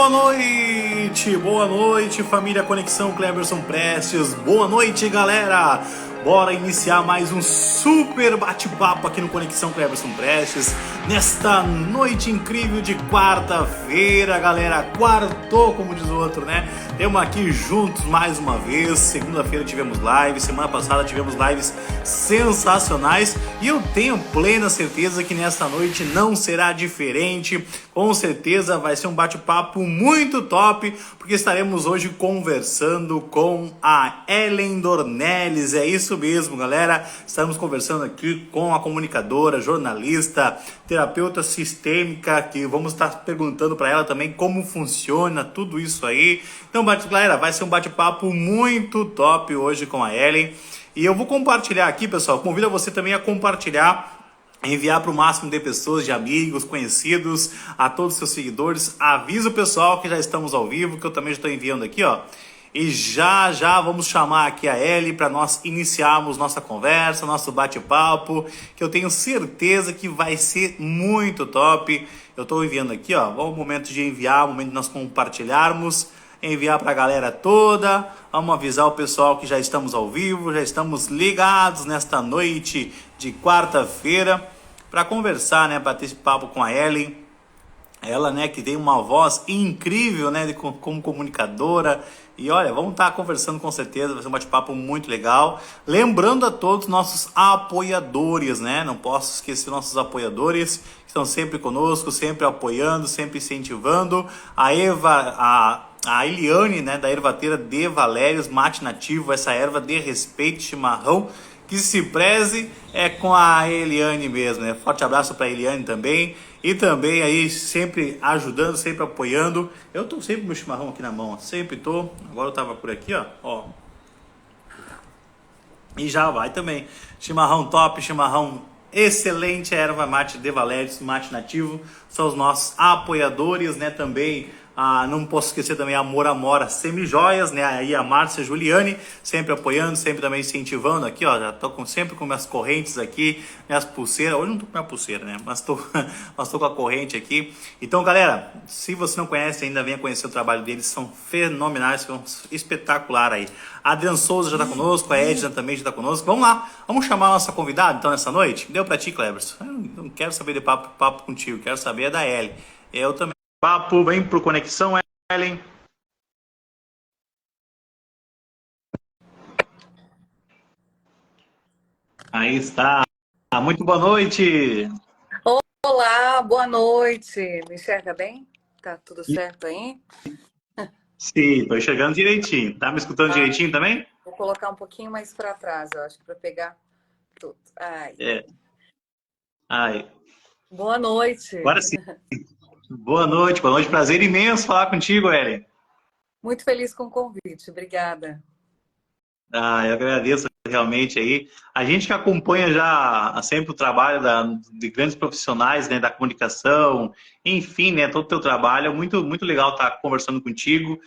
Boa noite, família Conexão Cleverson Prestes. Boa noite, galera. Bora iniciar mais um super bate-papo aqui no Conexão Cleverson Prestes. Nesta noite incrível de quarta-feira, galera. Quartou, como diz o outro, né? Estamos aqui juntos mais uma vez. Segunda-feira tivemos live, semana passada tivemos lives sensacionais. E eu tenho plena certeza que nesta noite não será diferente. Com certeza vai ser um bate-papo muito top, porque estaremos hoje conversando com a Ellen Dornelles. É isso mesmo, galera. Estamos conversando aqui com a comunicadora, jornalista, terapeuta sistêmica, que vamos estar perguntando para ela também como funciona tudo isso aí. Então, galera, vai ser um bate-papo muito top hoje com a Ellen. E eu vou compartilhar aqui, pessoal. Convido você também a compartilhar, enviar para o máximo de pessoas, de amigos, conhecidos, a todos os seus seguidores. Avisa o pessoal que já estamos ao vivo, que eu também estou enviando aqui, ó. E já vamos chamar aqui a Ellie para nós iniciarmos nossa conversa, nosso bate-papo, que eu tenho certeza que vai ser muito top. Eu estou enviando aqui, ó. Vamos o momento de enviar, o momento de nós compartilharmos, enviar para a galera toda. Vamos avisar o pessoal que já estamos ao vivo, já estamos ligados nesta noite de quarta-feira para conversar, né, bater esse papo com a Ellen. Ela, né, que tem uma voz incrível, né, como comunicadora. E olha, vamos estar conversando com certeza, vai ser um bate-papo muito legal. Lembrando a todos nossos apoiadores, né, não posso esquecer nossos apoiadores, que estão sempre conosco, sempre apoiando, sempre incentivando. A Eliane, né, da ervateira de Valérios, mate nativo, essa erva de respeito, chimarrão, que se preze, é com a Eliane mesmo, né? Forte abraço para a Eliane também. E também aí sempre ajudando, sempre apoiando. Eu tô sempre com meu chimarrão aqui na mão, ó. Sempre tô. Agora eu tava por aqui, ó. E já vai também. Chimarrão top, chimarrão excelente, erva mate de Valérios, mate nativo. São os nossos apoiadores, né? Também. Não posso esquecer também a Amora Semijoias, né? Aí a Márcia Juliane, sempre apoiando, sempre também incentivando aqui, ó. Já tô sempre com minhas correntes aqui, minhas pulseiras. Hoje não tô com minha pulseira, né? Mas tô com a corrente aqui. Então, galera, se você não conhece ainda, venha conhecer o trabalho deles, são fenomenais, são espetacular aí. A Adriana Souza já tá conosco, a Edna também já tá conosco. Vamos lá, vamos chamar a nossa convidada então nessa noite? Deu pra ti, Cleverson? Eu não quero saber de papo contigo, quero saber da Ellie. Eu também. Papo, vem pro Conexão, Ellen. Aí está. Muito boa noite. Olá, boa noite. Me enxerga bem? Tá tudo certo aí? Sim, tô enxergando direitinho. Tá me escutando direitinho também? Vou colocar um pouquinho mais para trás, eu acho, para pegar tudo. Ai. É. Ai. Boa noite. Agora sim. Boa noite. Prazer imenso falar contigo, Ellen. Muito feliz com o convite, obrigada. Eu agradeço realmente aí. A gente que acompanha já sempre o trabalho de grandes profissionais, né, da comunicação, enfim, né, todo o teu trabalho, é muito legal estar conversando contigo,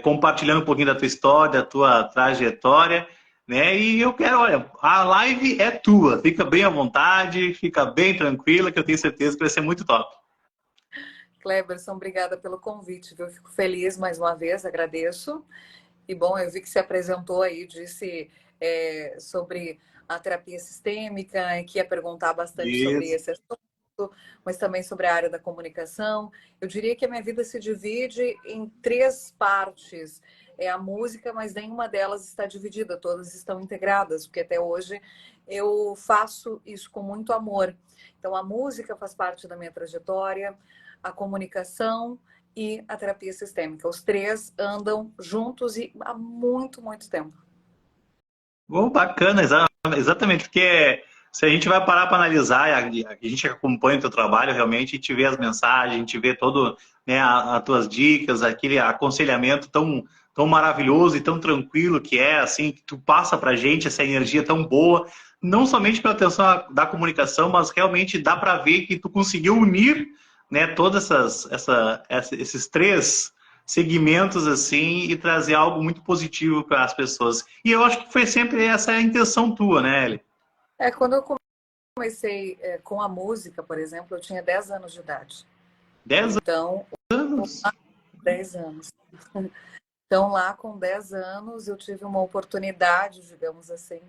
compartilhando um pouquinho da tua história, da tua trajetória, né, e eu quero, olha, a live é tua, fica bem à vontade, fica bem tranquila, que eu tenho certeza que vai ser muito top. Cleberson, obrigada pelo convite, viu? Fico feliz mais uma vez, agradeço. E bom, eu vi que se apresentou aí, disse sobre a terapia sistêmica, e que ia perguntar bastante sobre Isso. esse assunto, mas também sobre a área da comunicação. Eu diria que a minha vida se divide em três partes. É a música, mas nenhuma delas está dividida, todas estão integradas, porque até hoje eu faço isso com muito amor. Então, a música faz parte da minha trajetória, a comunicação e a terapia sistêmica. Os três andam juntos e há muito tempo. Bacana, exatamente, porque se a gente vai parar para analisar, a gente acompanha o teu trabalho realmente, a gente vê as mensagens, a gente vê todo, né, as tuas dicas, aquele aconselhamento tão maravilhoso e tão tranquilo que é, assim, que tu passa pra gente essa energia tão boa, não somente pela atenção da comunicação, mas realmente dá para ver que tu conseguiu unir, né, todas esses três segmentos assim e trazer algo muito positivo para as pessoas. E eu acho que foi sempre essa a intenção tua, né, Eli? Quando eu comecei com a música, por exemplo, eu tinha 10 anos de idade. 10 então, anos? 10 anos. Então, lá com 10 anos, eu tive uma oportunidade, digamos assim.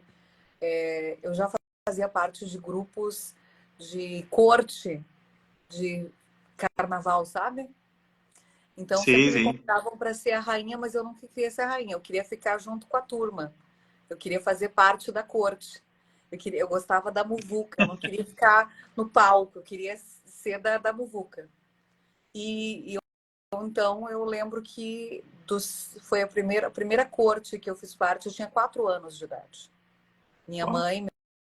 Eu já fazia parte de grupos de corte, de carnaval, sabe? Então, Sim, sempre me sim. convidavam para ser a rainha, mas eu não queria ser a rainha. Eu queria ficar junto com a turma. Eu queria fazer parte da corte. Eu gostava da muvuca, eu não queria ficar no palco, eu queria ser da muvuca. Então, eu lembro que foi a primeira corte que eu fiz parte, eu tinha 4 anos de idade. Minha Ó, mãe e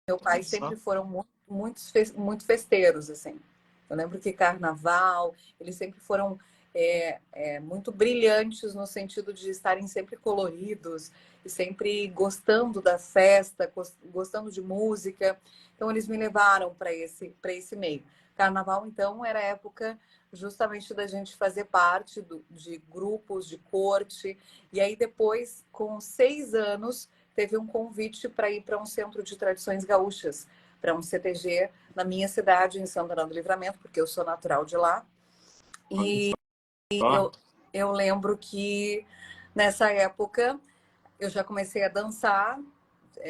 meu pai olha sempre só. foram muito festeiros, assim. Eu lembro que carnaval, eles sempre foram muito brilhantes no sentido de estarem sempre coloridos e sempre gostando da festa, gostando de música. Então, eles me levaram para esse meio. Carnaval, então, era a época justamente da gente fazer parte de grupos de corte. E aí, depois, com 6 anos, teve um convite para ir para um centro de tradições gaúchas, para um CTG na minha cidade, em Santana do Livramento, porque eu sou natural de lá. Olha E só. eu lembro que nessa época eu já comecei a dançar,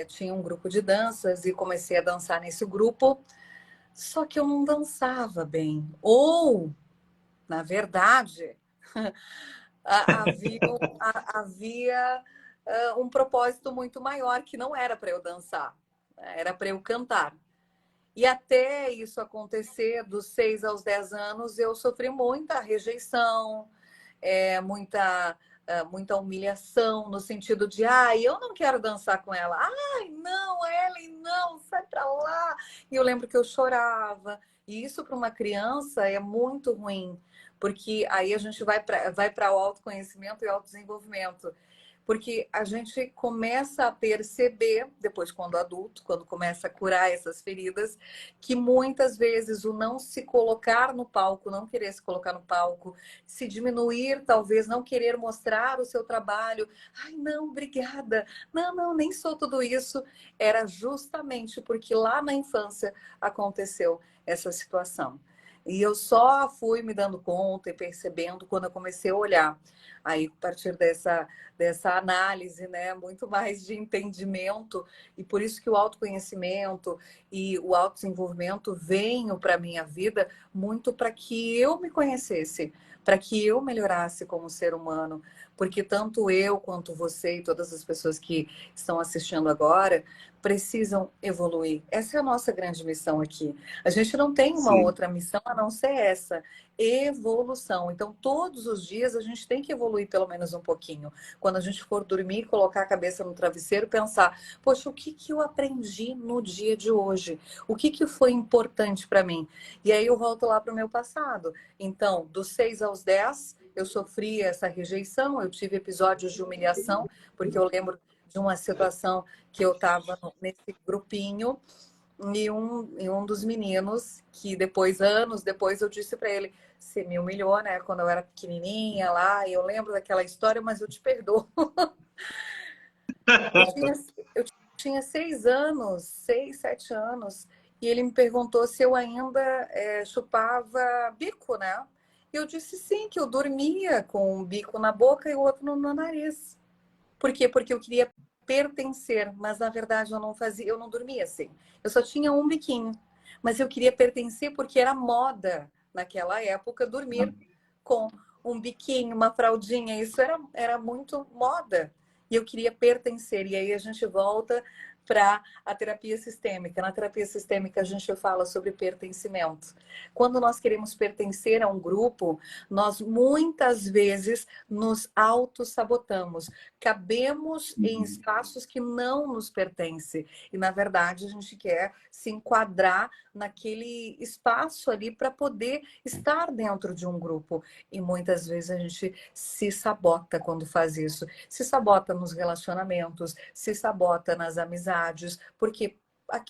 tinha um grupo de danças e comecei a dançar nesse grupo, só que eu não dançava bem. Ou, na verdade, havia um propósito muito maior que não era para eu dançar, era para eu cantar. E até isso acontecer, dos 6 aos 10 anos, eu sofri muita rejeição, muita humilhação, no sentido de, eu não quero dançar com ela. Ai, não, Ellen, não, sai pra lá. E eu lembro que eu chorava. E isso para uma criança é muito ruim, porque aí a gente vai para o autoconhecimento e autodesenvolvimento. Porque a gente começa a perceber, depois quando adulto, quando começa a curar essas feridas, que muitas vezes o não se colocar no palco, não querer se colocar no palco, se diminuir, talvez não querer mostrar o seu trabalho. Ai, não, obrigada. Não, não, nem sou tudo isso. Era justamente porque lá na infância aconteceu essa situação. E eu só fui me dando conta e percebendo quando eu comecei a olhar. Aí, a partir dessa análise, né, muito mais de entendimento, e por isso que o autoconhecimento e o autodesenvolvimento veio para a minha vida muito para que eu me conhecesse, para que eu melhorasse como ser humano, porque tanto eu quanto você e todas as pessoas que estão assistindo agora precisam evoluir. Essa é a nossa grande missão aqui. A gente não tem uma Sim. outra missão a não ser essa, evolução. Então, todos os dias a gente tem que evoluir pelo menos um pouquinho. Quando a gente for dormir, colocar a cabeça no travesseiro, pensar, poxa, o que que eu aprendi no dia de hoje? O que que foi importante para mim? E aí eu volto lá para o meu passado. Então, dos 6 aos 10, eu sofri essa rejeição, eu tive episódios de humilhação, porque eu lembro de uma situação que eu estava nesse grupinho e um dos meninos, que depois, anos depois, eu disse para ele, você me humilhou, né? Quando eu era pequenininha lá, e eu lembro daquela história, mas eu te perdoo. Eu tinha, eu tinha 6 anos, 6, 7 anos, e ele me perguntou se eu ainda chupava bico, né? E eu disse sim, que eu dormia com um bico na boca e o outro no nariz. Por quê? Porque eu queria pertencer, mas na verdade eu não fazia, eu não dormia assim. Eu só tinha um biquinho, mas eu queria pertencer porque era moda naquela época dormir com um biquinho, uma fraldinha, isso era muito moda. E eu queria pertencer. E aí a gente volta para a terapia sistêmica. Na terapia sistêmica a gente fala sobre pertencimento. Quando nós queremos pertencer a um grupo, nós muitas vezes nos auto-sabotamos. Cabemos em Uhum. espaços que não nos pertencem. E, na verdade, a gente quer se enquadrar naquele espaço ali para poder estar dentro de um grupo. E muitas vezes a gente se sabota quando faz isso. Se sabota nos relacionamentos, se sabota nas amizades, porque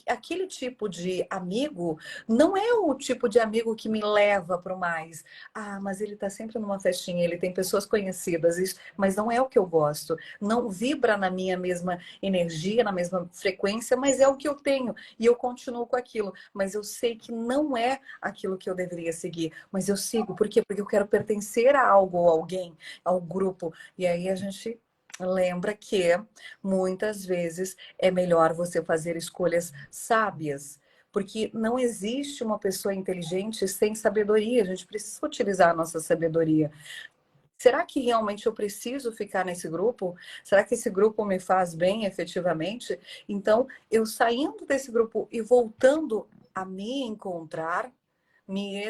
aquele tipo de amigo não é o tipo de amigo que me leva para o mais. Ah, mas ele está sempre numa festinha, ele tem pessoas conhecidas, isso, mas não é o que eu gosto. Não vibra na minha mesma energia, na mesma frequência, mas é o que eu tenho. E eu continuo com aquilo. Mas eu sei que não é aquilo que eu deveria seguir. Mas eu sigo. Por quê? Porque eu quero pertencer a algo ou alguém, ao grupo. E aí a gente lembra que muitas vezes é melhor você fazer escolhas sábias, porque não existe uma pessoa inteligente sem sabedoria. A gente precisa utilizar a nossa sabedoria. Será que realmente eu preciso ficar nesse grupo? Será que esse grupo me faz bem efetivamente? Então, eu saindo desse grupo e voltando a me encontrar, me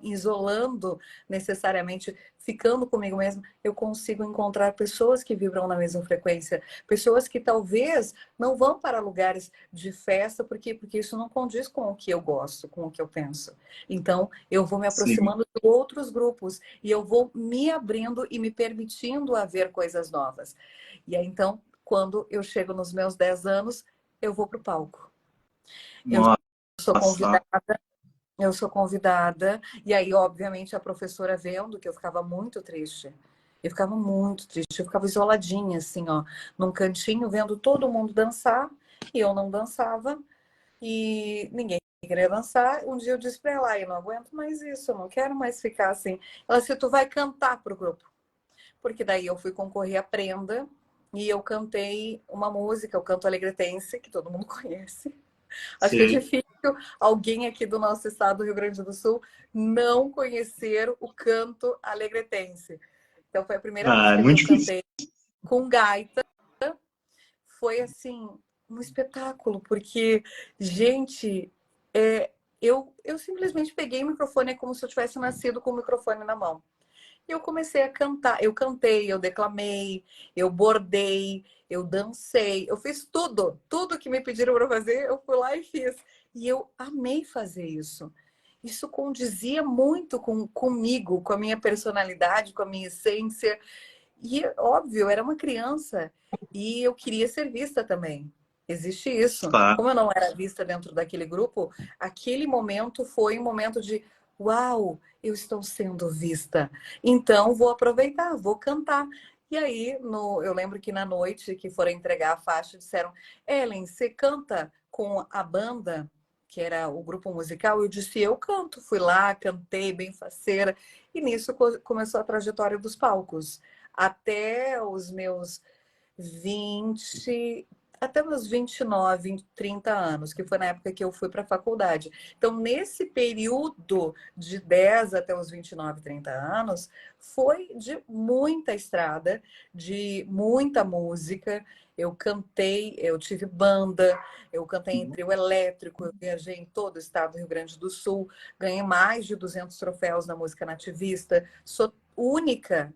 isolando necessariamente, ficando comigo mesmo, eu consigo encontrar pessoas que vibram na mesma frequência, pessoas que talvez não vão para lugares de festa, porque isso não condiz com o que eu gosto, com o que eu penso. Então, eu vou me Sim. aproximando de outros grupos e eu vou me abrindo e me permitindo a ver coisas novas. E aí, então, quando eu chego nos meus 10 anos, eu vou para o palco. Eu sou Nossa. convidada eu sou convidada, e aí, obviamente, a professora vendo que eu ficava muito triste. Eu ficava muito triste, eu ficava isoladinha, assim, ó, num cantinho, vendo todo mundo dançar, e eu não dançava, e ninguém queria dançar. Um dia eu disse pra ela, eu não aguento mais isso, eu não quero mais ficar assim. Ela disse, tu vai cantar pro grupo. Porque daí eu fui concorrer à Prenda, e eu cantei uma música, o Canto Alegretense, que todo mundo conhece. Acho que é Sim. difícil alguém aqui do nosso estado do Rio Grande do Sul não conhecer o canto alegretense. Então foi a primeira Ah, é música que muito eu difícil. cantei com gaita. Foi assim um espetáculo, porque, gente, eu simplesmente peguei o microfone, é como se eu tivesse nascido com o microfone na mão. E eu comecei a cantar. Eu cantei, eu declamei, eu bordei, eu dancei, eu fiz tudo. Tudo que me pediram para fazer, eu fui lá e fiz. E eu amei fazer isso. Isso condizia muito comigo, com a minha personalidade, com a minha essência. E, óbvio, eu era uma criança e eu queria ser vista também. Existe isso. Claro. Como eu não era vista dentro daquele grupo, aquele momento foi um momento de uau, eu estou sendo vista. Então, vou aproveitar, vou cantar. E aí, eu lembro que na noite que foram entregar a faixa, disseram: Ellen, você canta com a banda, que era o grupo musical? Eu disse: eu canto. Fui lá, cantei, bem faceira. E nisso começou a trajetória dos palcos até os meus 20, até meus 29, 30 anos, que foi na época que eu fui para a faculdade. Então, nesse período de 10 até os 29, 30 anos, foi de muita estrada, de muita música. Eu cantei, eu tive banda, eu cantei em trio elétrico, eu viajei em todo o estado do Rio Grande do Sul, ganhei mais de 200 troféus na música nativista, sou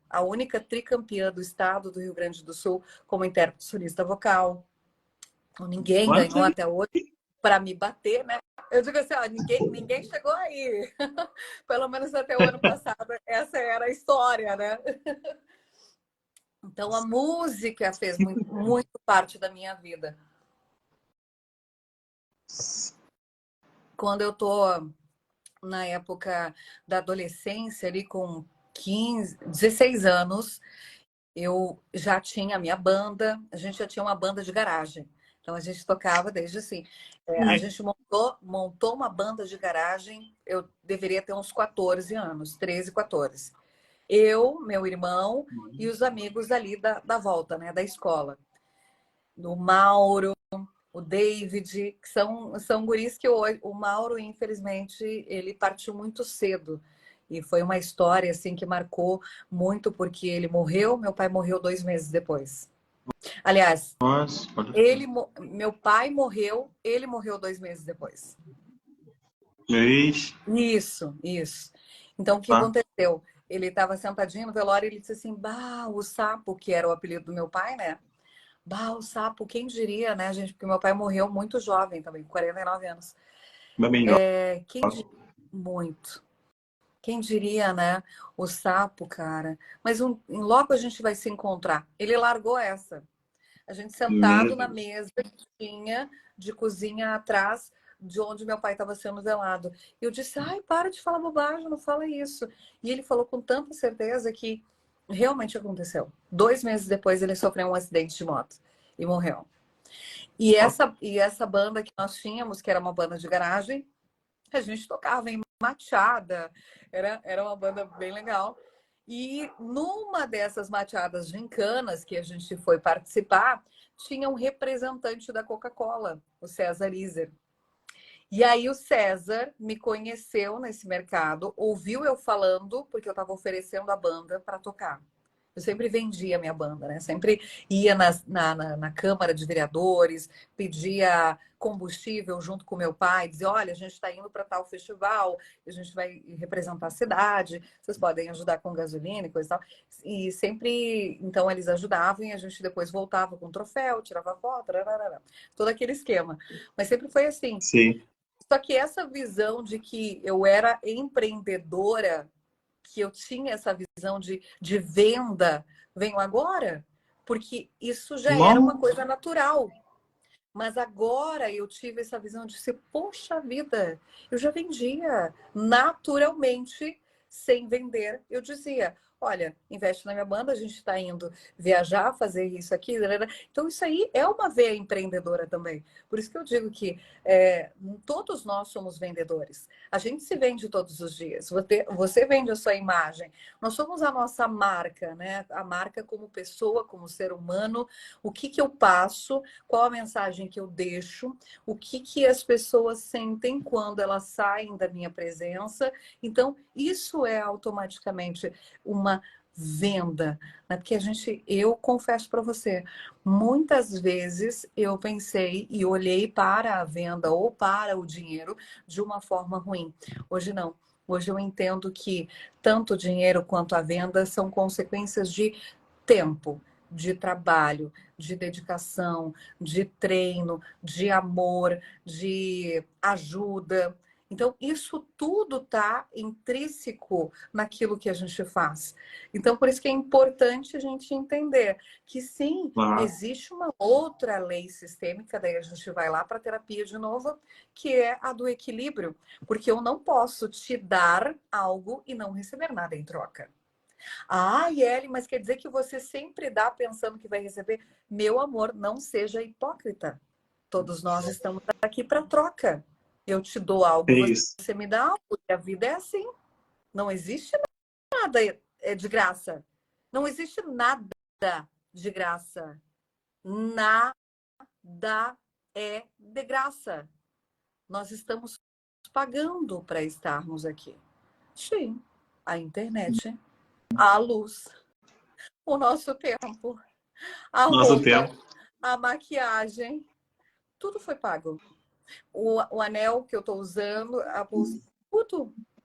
a única tricampeã do estado do Rio Grande do Sul como intérprete solista vocal. Então, ninguém Quanto ganhou aí? até hoje para me bater, né? Eu digo assim, ó, ninguém chegou aí. Pelo menos até o ano passado, essa era a história, né? Então, a música fez muito, muito parte da minha vida. Quando eu tô na época da adolescência, ali com 15, 16 anos, eu já tinha a minha banda, a gente já tinha uma banda de garagem. Então a gente tocava desde assim. A Sim. gente montou uma banda de garagem, eu deveria ter uns 14 anos, 13, 14. Eu, meu irmão e os amigos ali da volta, né, da escola. O Mauro, o David, que são guris que hoje. O Mauro, infelizmente, ele partiu muito cedo. E foi uma história assim que marcou muito, porque ele morreu, meu pai morreu 2 meses depois. Aliás, Nossa, pode. meu pai morreu, ele morreu 2 meses depois. Eis. Isso. Então, o que Tá. aconteceu? Ele estava sentadinho no velório e ele disse assim: Bah, o sapo, que era o apelido do meu pai, né? Bah, o sapo, quem diria, né, gente? Porque meu pai morreu muito jovem também, com 49 anos. Ainda bem, ó. Quem diria muito? Quem diria, né? O sapo, cara. Mas logo a gente vai se encontrar. Ele largou essa. A gente sentado na mesa que tinha de cozinha atrás de onde meu pai estava sendo velado. E eu disse, ai, para de falar bobagem, não fala isso. E ele falou com tanta certeza que realmente aconteceu. 2 meses depois ele sofreu um acidente de moto e morreu. E essa banda que nós tínhamos, que era uma banda de garagem, a gente tocava em Machada, era uma banda bem legal. E numa dessas mateadas gincanas que a gente foi participar, tinha um representante da Coca-Cola, o César Iser. E aí o César me conheceu nesse mercado, ouviu eu falando, porque eu estava oferecendo a banda para tocar. Eu sempre vendia a minha banda, né? Sempre ia na Câmara de Vereadores, pedia combustível junto com meu pai, dizia, olha, a gente está indo para tal festival, a gente vai representar a cidade, vocês podem ajudar com gasolina e coisa e tal. E sempre, então, eles ajudavam e a gente depois voltava com troféu, tirava foto, todo aquele esquema. Mas sempre foi assim. Sim. Só que essa visão de que eu era empreendedora, que eu tinha essa visão de venda, venho agora, porque isso já era uma coisa natural. Mas agora eu tive essa visão de ser, poxa vida, eu já vendia naturalmente, sem vender. Eu dizia, olha, investe na minha banda, a gente está indo viajar, fazer isso aqui. Então isso aí é uma veia empreendedora também. Por isso que eu digo que todos nós somos vendedores. A gente se vende todos os dias. Você vende a sua imagem. Nós somos a nossa marca, né? A marca como pessoa, como ser humano. O que eu passo, qual a mensagem que eu deixo, o que as pessoas sentem quando elas saem da minha presença. Então, isso é automaticamente uma venda, né? Porque eu confesso para você, muitas vezes eu pensei e olhei para a venda ou para o dinheiro de uma forma ruim. Hoje não. Hoje eu entendo que tanto o dinheiro quanto a venda são consequências de tempo, de trabalho, de dedicação, de treino, de amor, de ajuda. Então, isso tudo está intrínseco naquilo que a gente faz. Então, por isso que é importante a gente entender que sim, existe uma outra lei sistêmica, daí a gente vai lá para a terapia de novo, que é a do equilíbrio, porque eu não posso te dar algo e não receber nada em troca. Ah, Yeli, mas quer dizer que você sempre dá pensando que vai receber? Meu amor, não seja hipócrita. Todos nós estamos aqui para troca. Eu te dou algo, você me dá algo. E a vida é assim. Não existe nada de graça. Não existe nada de graça. Nada é de graça. Nós estamos pagando para estarmos aqui. Sim, a internet, a luz, o nosso tempo, a roupa, a maquiagem, tudo foi pago. O anel que eu estou usando, a bolsa,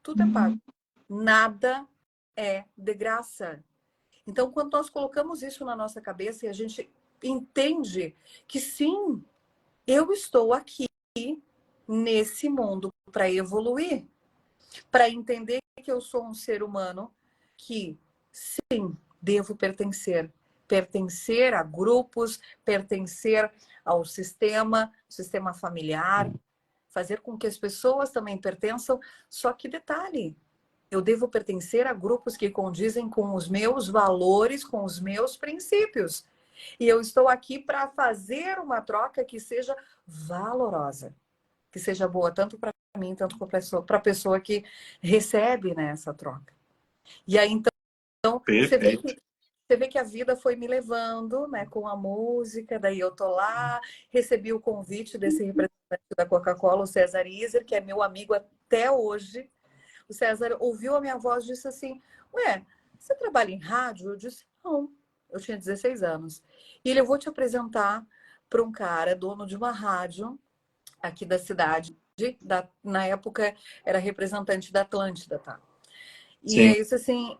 tudo é pago. Nada é de graça. Então, quando nós colocamos isso na nossa cabeça e a gente entende que sim, eu estou aqui nesse mundo para evoluir, para entender que eu sou um ser humano que, sim, devo pertencer a grupos, pertencer ao sistema familiar, fazer com que as pessoas também pertençam. Só que detalhe, eu devo pertencer a grupos que condizem com os meus valores, com os meus princípios. E eu estou aqui para fazer uma troca que seja valorosa, que seja boa tanto para mim, tanto para a pessoa que recebe, né, essa troca. E aí, então, você vê que a vida foi me levando, né, com a música, daí eu tô lá, recebi o convite desse representante da Coca-Cola, o César Iser, que é meu amigo até hoje. O César ouviu a minha voz e disse assim, ué, você trabalha em rádio? Eu disse, não, eu tinha 16 anos. E ele, eu vou te apresentar para um cara, dono de uma rádio aqui da cidade, na época era representante da Atlântida, tá? E é isso assim,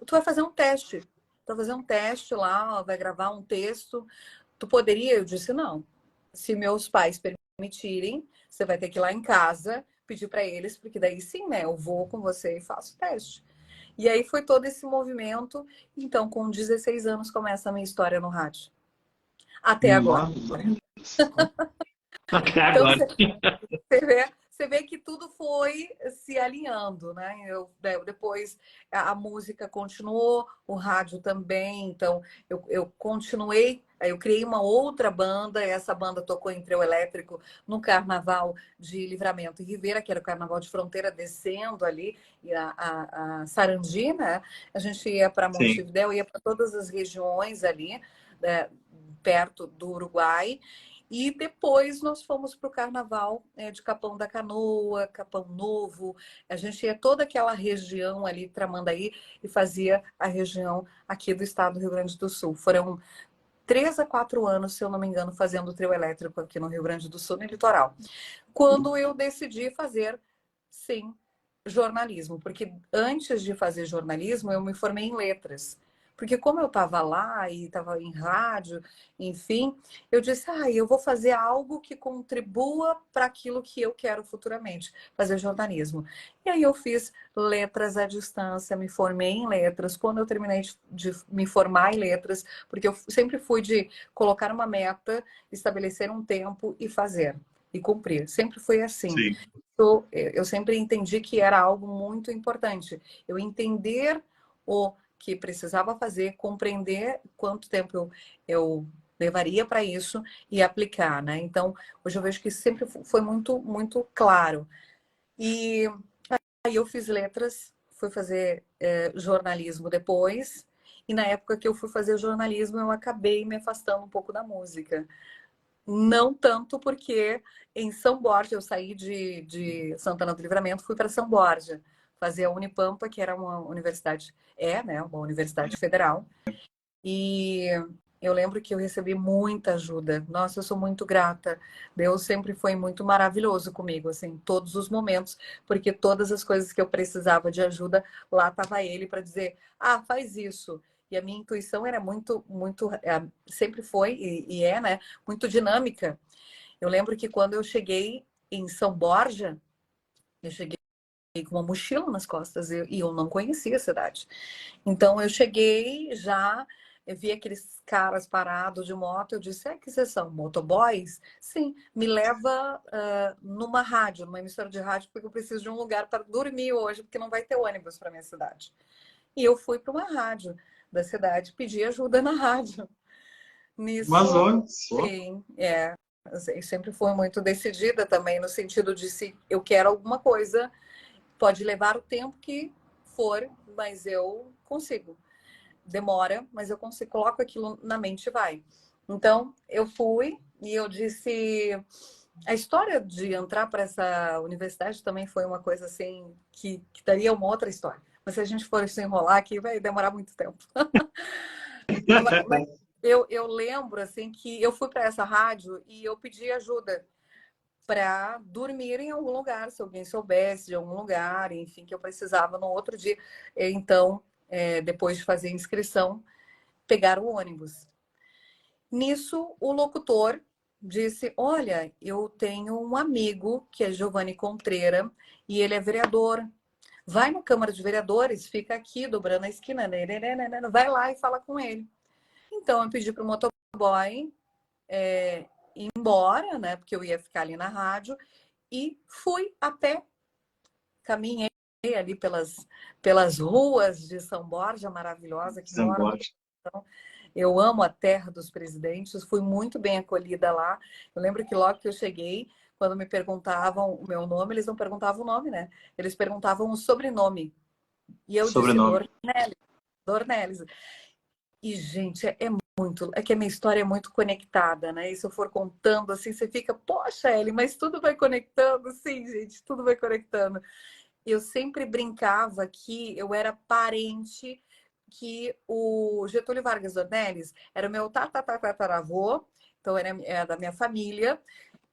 tu vai fazer um teste. Tu vai fazer um teste lá, vai gravar um texto. Tu poderia? Eu disse, não. Se meus pais permitirem, você vai ter que ir lá em casa, pedir para eles, porque daí sim, né? Eu vou com você e faço o teste. E aí foi todo esse movimento. Então, com 16 anos, começa a minha história no rádio. Até agora. Nossa, até Então, agora. você vê que tudo foi se alinhando, né? Depois a música continuou, o rádio também, então eu continuei, aí eu criei uma outra banda, essa banda tocou em trio elétrico no Carnaval de Livramento e Rivera, que era o Carnaval de Fronteira, descendo ali, e a Sarandi, né? A gente ia para Sim. Montevidéu, ia para todas as regiões ali, né, perto do Uruguai. E depois nós fomos para o Carnaval de Capão da Canoa, Capão Novo. A gente ia toda aquela região ali, Tramandaí, e fazia a região aqui do estado do Rio Grande do Sul. Foram 3 a 4 anos, se eu não me engano, fazendo trio elétrico aqui no Rio Grande do Sul, no litoral. Quando eu decidi fazer, sim, jornalismo. Porque antes de fazer jornalismo, eu me formei em letras. Porque como eu estava lá e estava em rádio, enfim, eu disse, eu vou fazer algo que contribua para aquilo que eu quero futuramente, fazer jornalismo. E aí eu fiz letras à distância, me formei em letras. Quando eu terminei de me formar em letras, porque eu sempre fui de colocar uma meta, estabelecer um tempo e fazer, e cumprir. Sempre foi assim. Sim. Eu sempre entendi que era algo muito importante. Eu entender o que precisava fazer, compreender quanto tempo eu levaria para isso e aplicar, né? Então, hoje eu vejo que sempre foi muito, muito claro. E aí eu fiz letras, fui fazer jornalismo depois, e na época que eu fui fazer jornalismo, eu acabei me afastando um pouco da música. Não tanto porque em São Borja, eu saí de Santana do Livramento, fui para São Borja, fazer a Unipampa, que era uma universidade, né, uma universidade federal. E eu lembro que eu recebi muita ajuda. Nossa, eu sou muito grata. Deus sempre foi muito maravilhoso comigo, assim, todos os momentos, porque todas as coisas que eu precisava de ajuda, lá estava ele para dizer: faz isso. E a minha intuição era muito, muito, sempre foi e é, né, muito dinâmica. Eu lembro que quando eu cheguei em São Borja, eu cheguei com uma mochila nas costas e eu não conhecia a cidade. Então eu cheguei já, eu vi aqueles caras parados de moto, eu disse, que vocês são motoboys? Sim, me leva numa rádio, numa emissora de rádio, porque eu preciso de um lugar para dormir hoje, porque não vai ter ônibus para minha cidade. E eu fui para uma rádio da cidade, pedi ajuda na rádio. Mas Nisso, olha só. sim, eu sempre fui muito decidida também, no sentido de se eu quero alguma coisa, pode levar o tempo que for, mas eu consigo. Demora, mas eu consigo, coloco aquilo na mente e vai. Então, eu fui e eu disse... A história de entrar para essa universidade também foi uma coisa assim que daria uma outra história. Mas se a gente for se enrolar aqui, vai demorar muito tempo. Mas eu lembro assim que eu fui para essa rádio e eu pedi ajuda para dormir em algum lugar, se alguém soubesse de algum lugar, enfim, que eu precisava no outro dia. Então, depois de fazer a inscrição, pegar o ônibus. Nisso, o locutor disse: Olha, eu tenho um amigo que é Giovanni Contreira e ele é vereador. Vai na Câmara de Vereadores, fica aqui, dobrando a esquina, vai lá e fala com ele. Então, eu pedi para o motoboy ir embora, né? Porque eu ia ficar ali na rádio, e fui a pé. Caminhei ali pelas ruas de São Borja, maravilhosa, que São mora no... Borja. Eu amo a terra dos presidentes, fui muito bem acolhida lá. Eu lembro que logo que eu cheguei, quando me perguntavam o meu nome, eles não perguntavam o nome, né? Eles perguntavam o sobrenome. E eu disse Sobrenome. Dornelles. Dornelles. E, gente, é que a minha história é muito conectada, né? E se eu for contando assim, você fica, poxa, Ellie, mas tudo vai conectando. Sim, gente, tudo vai conectando. Eu sempre brincava que eu era parente, que o Getúlio Vargas Dornelles era o meu tataravô, então era da minha família.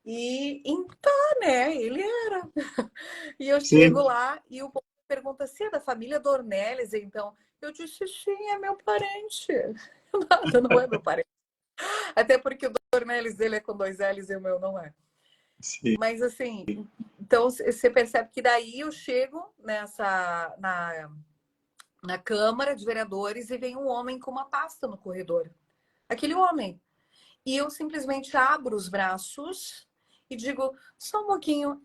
E então, né, ele era. E eu chego Sim. lá e o povo pergunta se é da família Dornelles, então eu disse, sim, é meu parente. Nada, não é meu parente. Até porque o Dornelles dele é com 2 L's e o meu não é. Sim. Mas assim, então você percebe que daí eu chego na Câmara de Vereadores e vem um homem com uma pasta no corredor. Aquele homem. E eu simplesmente abro os braços e digo, só um pouquinho,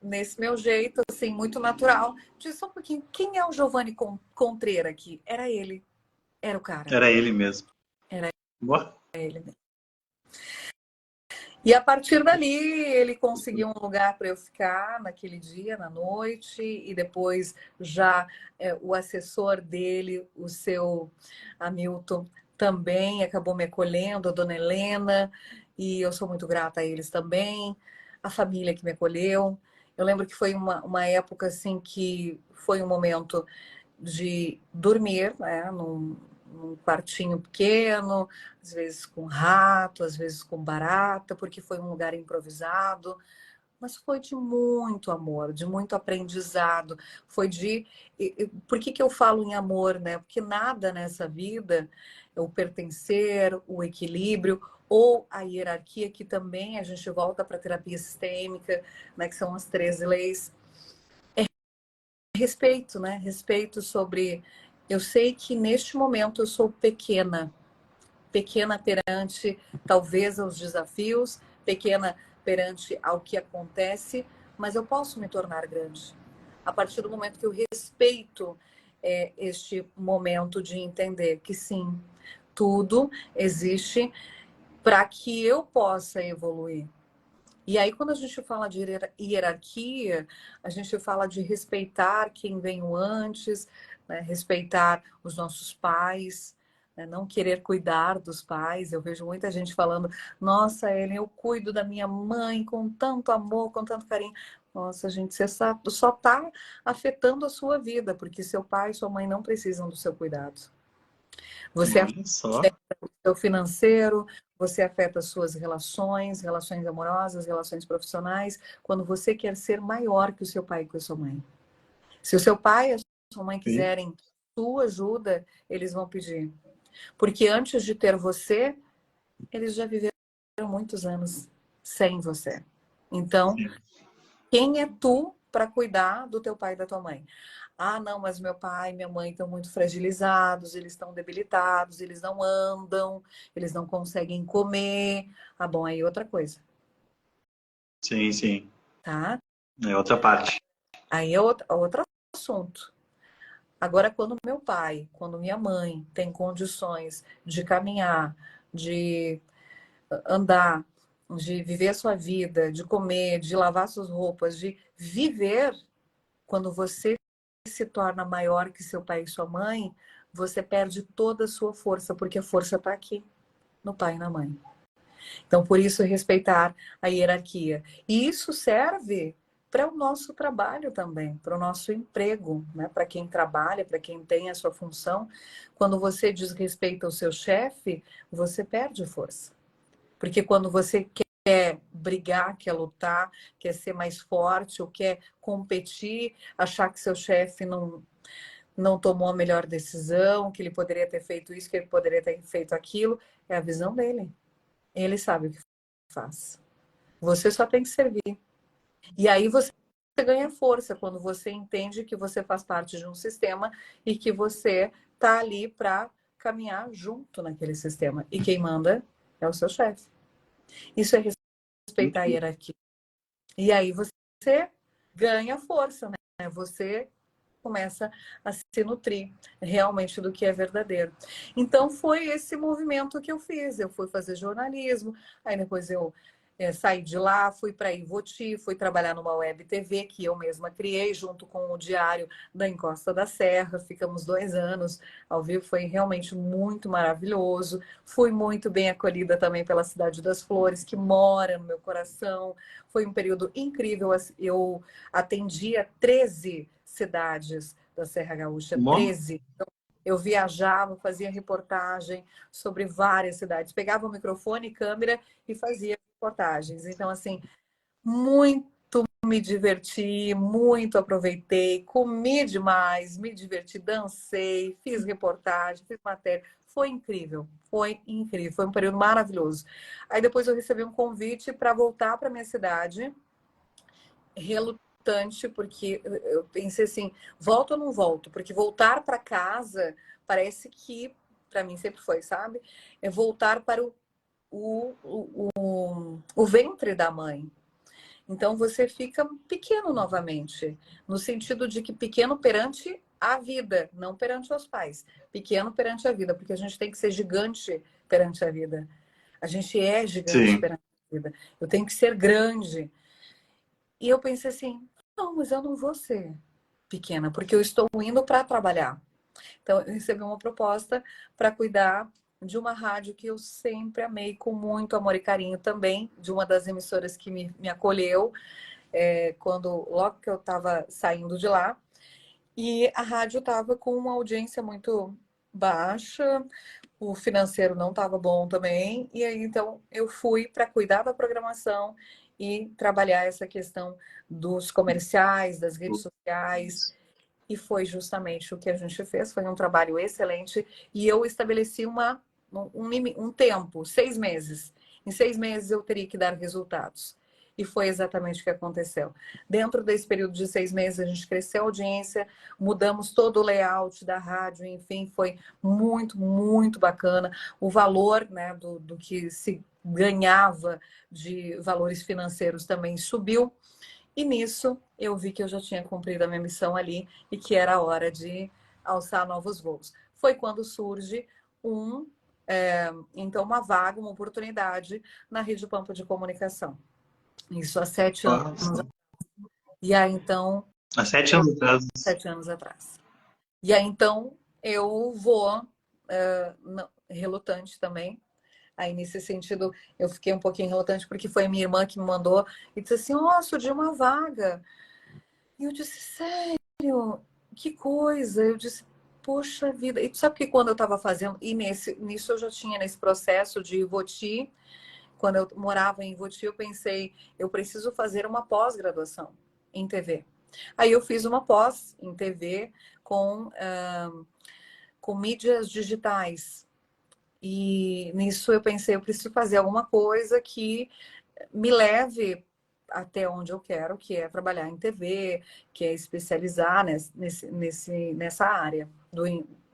nesse meu jeito, assim, muito natural, digo só um pouquinho, quem é o Giovanni Contreira aqui? Era ele, era o cara, Era ele mesmo. era Boa. ele. E a partir dali, ele conseguiu um lugar para eu ficar naquele dia, na noite, e depois já o assessor dele, o seu Hamilton, também acabou me acolhendo, a dona Helena, e eu sou muito grata a eles também, a família que me acolheu. Eu lembro que foi uma época assim que foi um momento de dormir, né, num quartinho pequeno, às vezes com rato, às vezes com barata, porque foi um lugar improvisado, mas foi de muito amor, de muito aprendizado, foi de... Por que que eu falo em amor, né? Porque nada nessa vida, o pertencer, o equilíbrio, ou a hierarquia, que também a gente volta para a terapia sistêmica, né, que são as 13 leis, respeito, né? Respeito sobre... Eu sei que neste momento eu sou pequena, pequena perante talvez aos desafios, pequena perante ao que acontece, mas eu posso me tornar grande. A partir do momento que eu respeito este momento de entender que sim, tudo existe para que eu possa evoluir. E aí, quando a gente fala de hierarquia, a gente fala de respeitar quem veio antes, né? Respeitar os nossos pais, né? Não querer cuidar dos pais. Eu vejo muita gente falando, nossa, Ellen, eu cuido da minha mãe com tanto amor, com tanto carinho. Nossa, gente, você só está afetando a sua vida, porque seu pai e sua mãe não precisam do seu cuidado. Você Olha só. afeta o seu financeiro, você afeta as suas relações, relações amorosas, relações profissionais, quando você quer ser maior que o seu pai e que a sua mãe. Se o seu pai e a sua mãe Sim. quiserem sua ajuda, eles vão pedir. Porque antes de ter você, eles já viveram muitos anos sem você. Então, Sim. quem é tu para cuidar do teu pai e da tua mãe? Ah, não, mas meu pai e minha mãe estão muito fragilizados, eles estão debilitados, eles não andam, eles não conseguem comer. Ah, bom, aí outra coisa, Sim, sim. tá? É outra parte. Aí é outro assunto. Agora, quando meu pai, quando minha mãe tem condições de caminhar, de andar, de viver a sua vida, de comer, de lavar suas roupas, de viver, quando você se torna maior que seu pai e sua mãe, você perde toda a sua força, porque a força está aqui, no pai e na mãe. Então, por isso, respeitar a hierarquia. E isso serve para o nosso trabalho também, para o nosso emprego, né? Para quem trabalha, para quem tem a sua função. Quando você desrespeita o seu chefe, você perde força. Porque quando você quer brigar, quer lutar, quer ser mais forte, ou quer competir, achar que seu chefe não tomou a melhor decisão, que ele poderia ter feito isso, que ele poderia ter feito aquilo, é a visão dele. Ele sabe o que faz. Você só tem que servir. E aí você ganha força quando você entende que você faz parte de um sistema e que você está ali para caminhar junto naquele sistema. E quem manda é o seu chefe. Isso é respeitar a hierarquia. E aí você ganha força, né? Você começa a se nutrir realmente do que é verdadeiro. Então foi esse movimento que eu fiz. Eu fui fazer jornalismo, aí depois eu saí de lá, fui para Ivoti, fui trabalhar numa web TV que eu mesma criei junto com o Diário da Encosta da Serra. Ficamos 2 anos ao vivo, foi realmente muito maravilhoso. Fui muito bem acolhida também pela Cidade das Flores, que mora no meu coração. Foi um período incrível. Eu atendia 13 cidades da Serra Gaúcha, Bom, 13. Então, eu viajava, fazia reportagem sobre várias cidades, pegava o microfone e câmera e fazia reportagens. Então, assim, muito me diverti, muito aproveitei, comi demais, me diverti, dancei, fiz reportagem, fiz matéria. Foi incrível, foi incrível, foi um período maravilhoso. Aí depois eu recebi um convite para voltar para minha cidade, relutante, porque eu pensei assim, volto ou não volto? Porque voltar para casa parece que, para mim sempre foi, sabe? É voltar para o ventre da mãe. Então você fica pequeno novamente, no sentido de que pequeno perante a vida, não perante os pais. Pequeno perante a vida, porque a gente tem que ser gigante perante a vida. A gente é gigante Sim. perante a vida. Eu tenho que ser grande. E eu pensei assim, não, mas eu não vou ser pequena, porque eu estou indo para trabalhar. Então, eu recebi uma proposta para cuidar de uma rádio que eu sempre amei com muito amor e carinho também, de uma das emissoras que me acolheu logo que eu estava saindo de lá. E a rádio estava com uma audiência muito baixa, o financeiro não estava bom também. E aí, então, eu fui para cuidar da programação e trabalhar essa questão dos comerciais, das redes sociais. E foi justamente o que a gente fez. Foi um trabalho excelente. E eu estabeleci um tempo, 6 meses. Em 6 meses eu teria que dar resultados. E foi exatamente o que aconteceu. Dentro desse período de 6 meses, a gente cresceu a audiência, mudamos todo o layout da rádio, enfim, foi muito, muito bacana. O valor, né, do que se ganhava de valores financeiros também subiu. E nisso eu vi que eu já tinha cumprido a minha missão ali e que era a hora de alçar novos voos. Foi quando surge então uma vaga, uma oportunidade na Rede Pampa de Comunicação. Isso há 7 anos. Nossa. E aí então, Há 7 anos atrás. 7 anos atrás. E aí então eu vou relutante também. Aí, nesse sentido, eu fiquei um pouquinho relutante, porque foi a minha irmã que me mandou e disse assim: ó, surgiu uma vaga. E eu disse: sério? Que coisa? Eu disse: poxa vida. E tu sabe que quando eu estava fazendo, e nisso eu já tinha nesse processo de Ivoti, quando eu morava em Ivoti, eu pensei: eu preciso fazer uma pós-graduação em TV. Aí eu fiz uma pós em TV com mídias digitais. E nisso eu pensei: eu preciso fazer alguma coisa que me leve até onde eu quero, que é trabalhar em TV, que é especializar nessa área,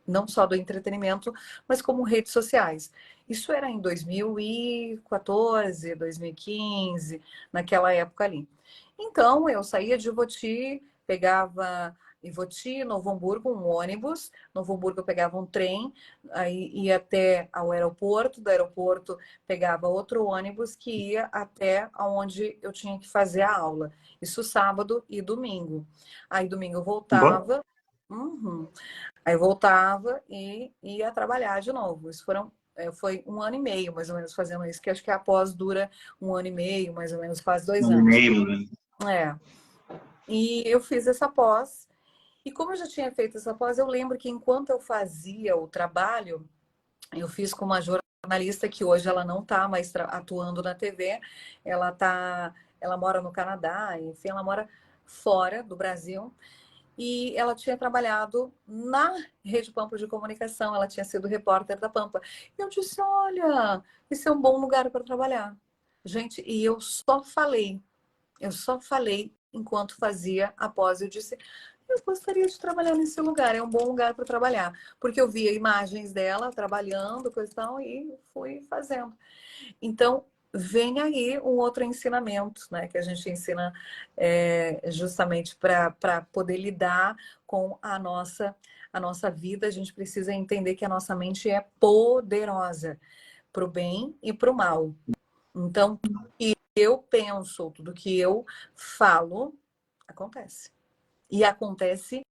não só do entretenimento, mas como redes sociais. Isso era em 2014, 2015, naquela época ali. Então, eu saía de Ivoti, pegava Ivoti, Novo Hamburgo, um ônibus. Novo Hamburgo eu pegava um trem, aí ia até ao aeroporto. Do aeroporto pegava outro ônibus que ia até onde eu tinha que fazer a aula. Isso sábado e domingo. Aí domingo eu Bom, voltava. Aí voltava e ia trabalhar de novo. Foi 1 ano e meio, mais ou menos, fazendo isso, que acho que a pós dura 1 ano e meio, mais ou menos, quase 2 anos. e-mail, né? É. E eu fiz essa pós. E como eu já tinha feito essa pós, eu lembro que enquanto eu fazia o trabalho, eu fiz com uma jornalista que hoje ela não está mais atuando na TV, ela mora no Canadá, enfim, ela mora fora do Brasil. E ela tinha trabalhado na Rede Pampa de Comunicação, ela tinha sido repórter da Pampa. E eu disse: olha, esse é um bom lugar para trabalhar. Gente, e eu só falei enquanto fazia a pós. Eu disse: eu gostaria de trabalhar nesse lugar, é um bom lugar para trabalhar. Porque eu via imagens dela trabalhando, coisa e tal, e fui fazendo. Então, vem aí um outro ensinamento, né? Que a gente ensina justamente para poder lidar com a nossa vida. A gente precisa entender que a nossa mente é poderosa para o bem e para o mal. Então, eu penso, tudo que eu falo, acontece. E acontece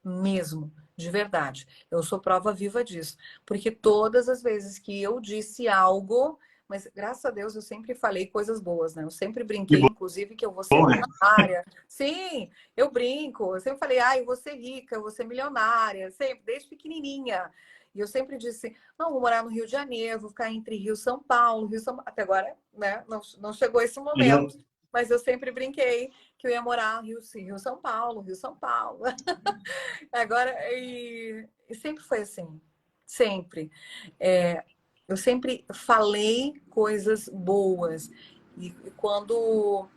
mesmo, de verdade. Eu sou prova viva disso. Porque todas as vezes que eu disse algo, mas graças a Deus eu sempre falei coisas boas, né? Eu sempre Que brinquei, inclusive, que eu vou ser bom, né? milionária. Sim, eu brinco. Eu sempre falei: eu vou ser rica, eu vou ser milionária, sempre, desde pequenininha. E eu sempre disse: não, vou morar no Rio de Janeiro, vou ficar entre Rio e São Paulo, Até agora, né? Não chegou esse momento. Mas eu sempre brinquei que eu ia morar Rio, São Paulo, Rio, São Paulo. Agora, e sempre foi assim. Sempre. Eu sempre falei coisas boas. E quando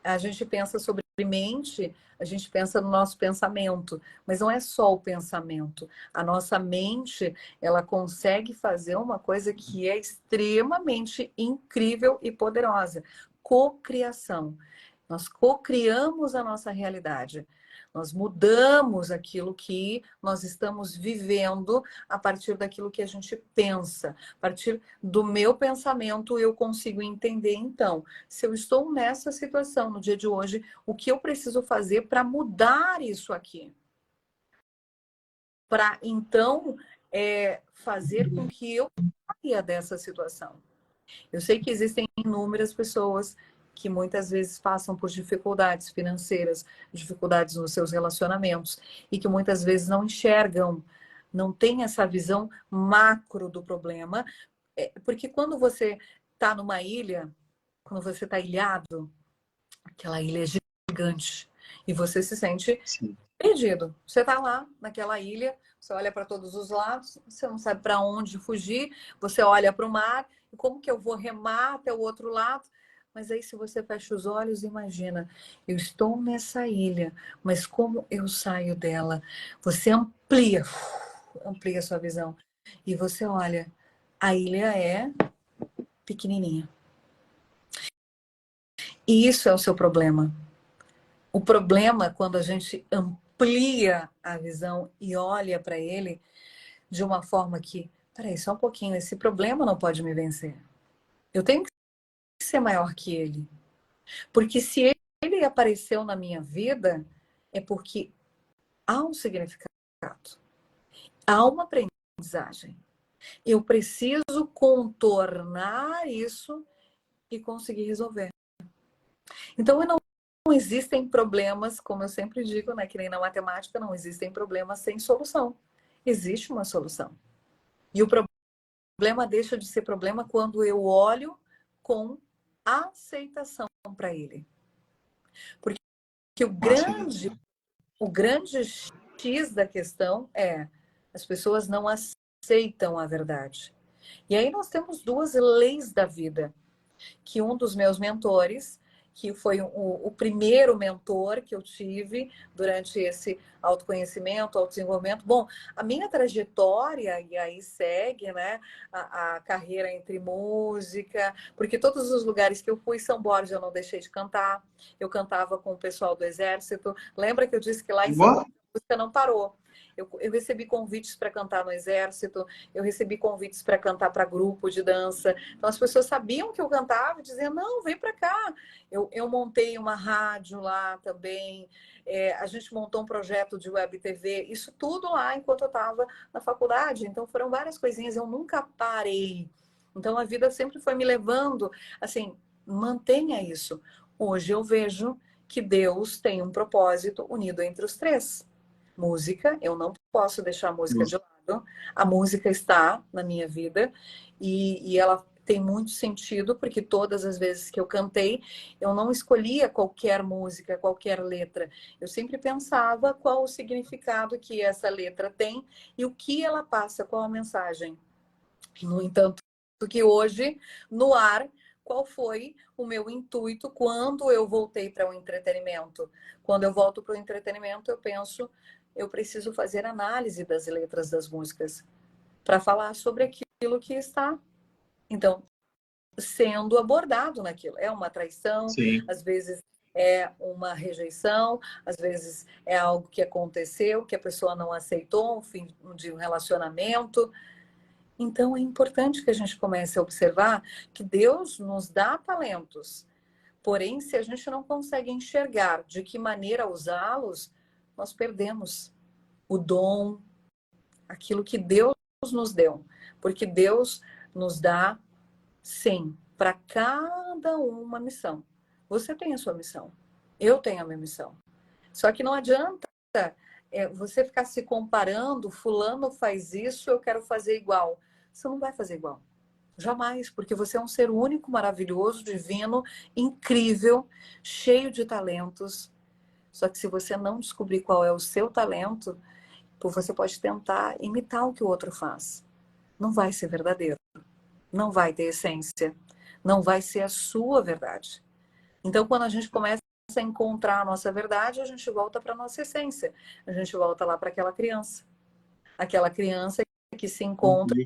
a gente pensa sobre mente, a gente pensa no nosso pensamento, mas não é só o pensamento. A nossa mente, ela consegue fazer uma coisa que é extremamente incrível e poderosa: cocriação. Nós cocriamos a nossa realidade. Nós mudamos aquilo que nós estamos vivendo a partir daquilo que a gente pensa. A partir do meu pensamento, eu consigo entender, então, se eu estou nessa situação no dia de hoje, o que eu preciso fazer para mudar isso aqui? Para, então, fazer com que eu saia dessa situação. Eu sei que existem inúmeras pessoas que muitas vezes passam por dificuldades financeiras, dificuldades nos seus relacionamentos, e que muitas vezes não enxergam, não têm essa visão macro do problema, porque quando você está numa ilha, quando você está ilhado, aquela ilha é gigante, e você se sente Sim. perdido. Você está lá naquela ilha, você olha para todos os lados, você não sabe para onde fugir, você olha para o mar, e como que eu vou remar até o outro lado? Mas aí, se você fecha os olhos, imagina, eu estou nessa ilha, mas como eu saio dela? Você amplia a sua visão. E você olha, a ilha é pequenininha. E isso é o seu problema. O problema, quando a gente amplia a visão e olha para ele de uma forma que, peraí, só um pouquinho, esse problema não pode me vencer. Eu tenho que ser maior que ele. Porque se ele apareceu na minha vida, é porque há um significado, há uma aprendizagem. Eu preciso contornar isso e conseguir resolver. Então, não existem problemas, como eu sempre digo, né, que nem na matemática, não existem problemas sem solução. Existe uma solução. E o problema deixa de ser problema quando eu olho com aceitação para ele. Porque o grande X da questão é as pessoas não aceitam a verdade. E aí nós temos duas leis da vida, que um dos meus mentores, que foi o primeiro mentor que eu tive durante esse autoconhecimento, autodesenvolvimento. Bom, a minha trajetória, e aí segue, né, a carreira entre música, porque todos os lugares que eu fui, São Borja, eu não deixei de cantar. Eu cantava com o pessoal do Exército. Lembra que eu disse que lá em São Borja a música não parou? Eu recebi convites para cantar no Exército, eu recebi convites para cantar para grupo de dança. Então as pessoas sabiam que eu cantava e diziam, não, vem para cá. Eu montei uma rádio lá também, a gente montou um projeto de web TV, isso tudo lá enquanto eu estava na faculdade. Então foram várias coisinhas, eu nunca parei. Então a vida sempre foi me levando, assim, mantenha isso. Hoje eu vejo que Deus tem um propósito unido entre os três. Música, eu não posso deixar a música de lado. A música está na minha vida e ela tem muito sentido, porque todas as vezes que eu cantei, eu não escolhia qualquer música, qualquer letra. Eu sempre pensava qual o significado que essa letra tem e o que ela passa, qual a mensagem. No entanto, que hoje, no ar, qual foi o meu intuito quando eu voltei para o entretenimento? Quando eu volto para o entretenimento, eu penso, eu preciso fazer análise das letras das músicas para falar sobre aquilo que está, então, sendo abordado naquilo. É uma traição, Sim. às vezes é uma rejeição, às vezes é algo que aconteceu, que a pessoa não aceitou, um fim de um relacionamento. Então, é importante que a gente comece a observar que Deus nos dá talentos. Porém, se a gente não consegue enxergar de que maneira usá-los, nós perdemos o dom, aquilo que Deus nos deu. Porque Deus nos dá, sim, para cada uma missão. Você tem a sua missão. Eu tenho a minha missão. Só que não adianta você ficar se comparando, fulano faz isso, eu quero fazer igual. Você não vai fazer igual. Jamais, porque você é um ser único, maravilhoso, divino, incrível, cheio de talentos. Só que se você não descobrir qual é o seu talento, você pode tentar imitar o que o outro faz. Não vai ser verdadeiro. Não vai ter essência. Não vai ser a sua verdade. Então, quando a gente começa a encontrar a nossa verdade, a gente volta para a nossa essência. A gente volta lá para aquela criança. Aquela criança que se encontra,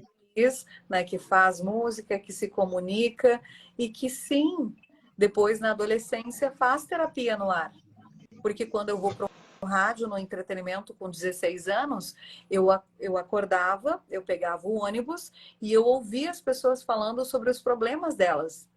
né, que faz música, que se comunica e que sim, depois na adolescência faz terapia no ar. Porque quando eu vou para o rádio, no entretenimento com 16 anos, eu acordava, eu pegava o ônibus e eu ouvia as pessoas falando sobre os problemas delas.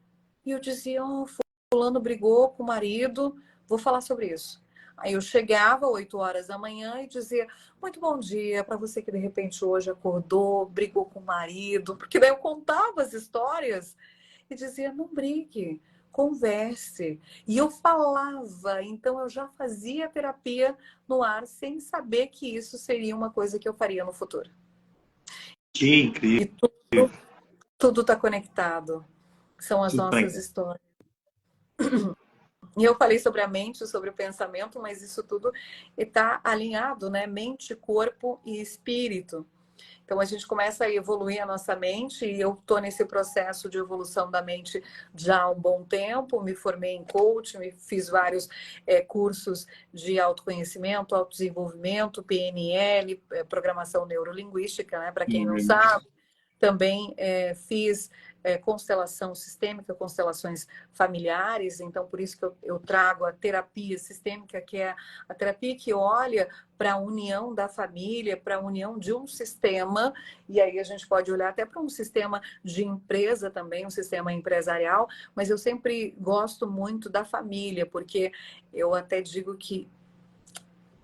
E eu dizia, oh, fulano brigou com o marido, vou falar sobre isso. Aí eu chegava 8 horas da manhã e dizia, muito bom dia para você que de repente hoje acordou, brigou com o marido. Porque daí eu contava as histórias e dizia, não brigue, converse. E eu falava, então eu já fazia terapia no ar sem saber que isso seria uma coisa que eu faria no futuro. Que incrível. E tudo está conectado. São as nossas histórias. E eu falei sobre a mente, sobre o pensamento, mas isso tudo está alinhado, né? Mente, corpo e espírito. Então a gente começa a evoluir a nossa mente e eu estou nesse processo de evolução da mente já há um bom tempo. Me formei em coaching, fiz vários cursos de autoconhecimento, autodesenvolvimento, PNL, programação neurolinguística, né? Para quem não sabe. Também fiz constelação sistêmica, constelações familiares, então por isso que eu trago a terapia sistêmica, que é a terapia que olha para a união da família, para a união de um sistema, e aí a gente pode olhar até para um sistema de empresa também, um sistema empresarial, mas eu sempre gosto muito da família, porque eu até digo que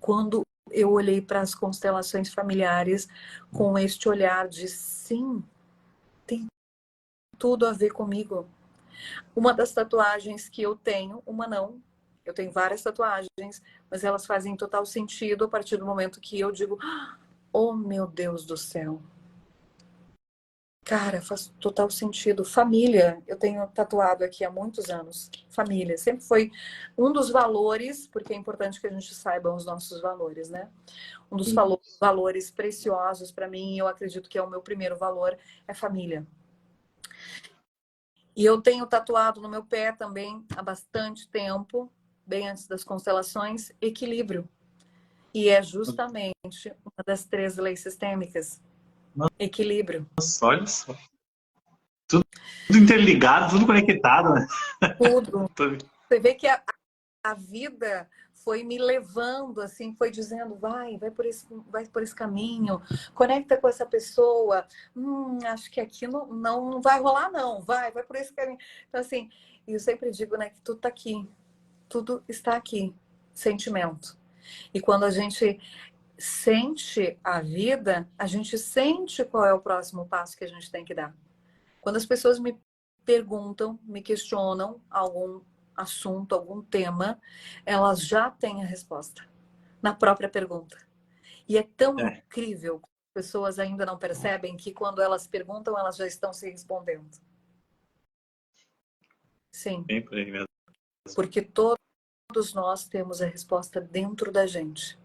quando eu olhei para as constelações familiares com este olhar de sim, tem tudo a ver comigo. Uma das tatuagens que eu tenho, uma não, eu tenho várias tatuagens, mas elas fazem total sentido a partir do momento que eu digo, oh meu Deus do céu. Cara, faz total sentido. Família, eu tenho tatuado aqui há muitos anos. Família, sempre foi um dos valores, porque é importante que a gente saiba os nossos valores, né? Um dos valores preciosos para mim, e eu acredito que é o meu primeiro valor, é família. E eu tenho tatuado no meu pé também há bastante tempo, bem antes das constelações, equilíbrio. E é justamente uma das 3 leis sistêmicas. Equilíbrio. Nossa, olha só. Tudo interligado, tudo conectado, né? Tudo. Você vê que a vida foi me levando, assim, foi dizendo, vai por esse caminho, conecta com essa pessoa, acho que aqui não vai rolar, não, vai por esse caminho. Então, assim, eu sempre digo, né, que tudo está aqui, tudo está aqui, sentimento. E quando a gente sente a vida, a gente sente qual é o próximo passo que a gente tem que dar. Quando as pessoas me perguntam, me questionam algum assunto, algum tema, elas já têm a resposta na própria pergunta. E é tão incrível que as pessoas ainda não percebem que quando elas perguntam, elas já estão se respondendo. Sim. Bem por aí mesmo. Porque todos nós temos a resposta dentro da gente.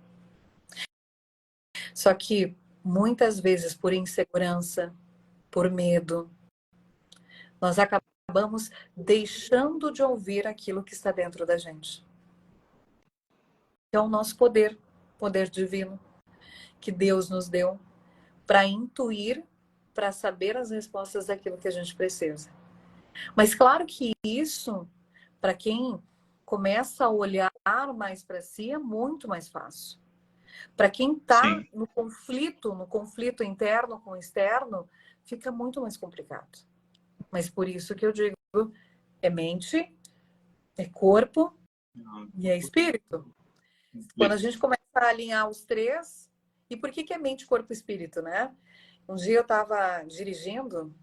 Só que muitas vezes por insegurança, por medo, nós acabamos deixando de ouvir aquilo que está dentro da gente. Que é o nosso poder divino, que Deus nos deu para intuir, para saber as respostas daquilo que a gente precisa. Mas claro que isso, para quem começa a olhar mais para si, é muito mais fácil. Para quem está no conflito interno com o externo, fica muito mais complicado. Mas por isso que eu digo, é mente, é corpo e é espírito. Quando a gente começa a alinhar os 3, e por que é mente, corpo e espírito, né? Um dia eu estava dirigindo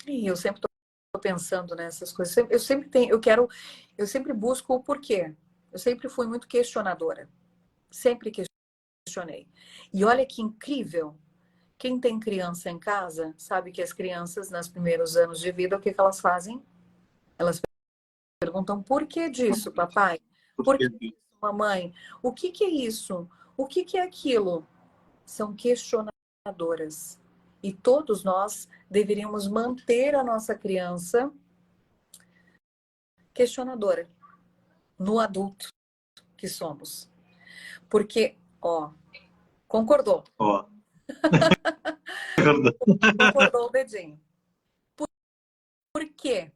e eu sempre estou pensando nessas coisas. Eu sempre busco o porquê. Eu sempre fui muito questionadora. Sempre questionei. E olha que incrível. Quem tem criança em casa sabe que as crianças, nos primeiros anos de vida, o que elas fazem? Elas perguntam, por que disso, papai? Por que disso, mamãe? O que é isso? O que é aquilo? São questionadoras. E todos nós deveríamos manter a nossa criança questionadora. no adulto que somos. Porque, ó, concordou. Ó. Concordou o dedinho. Por quê?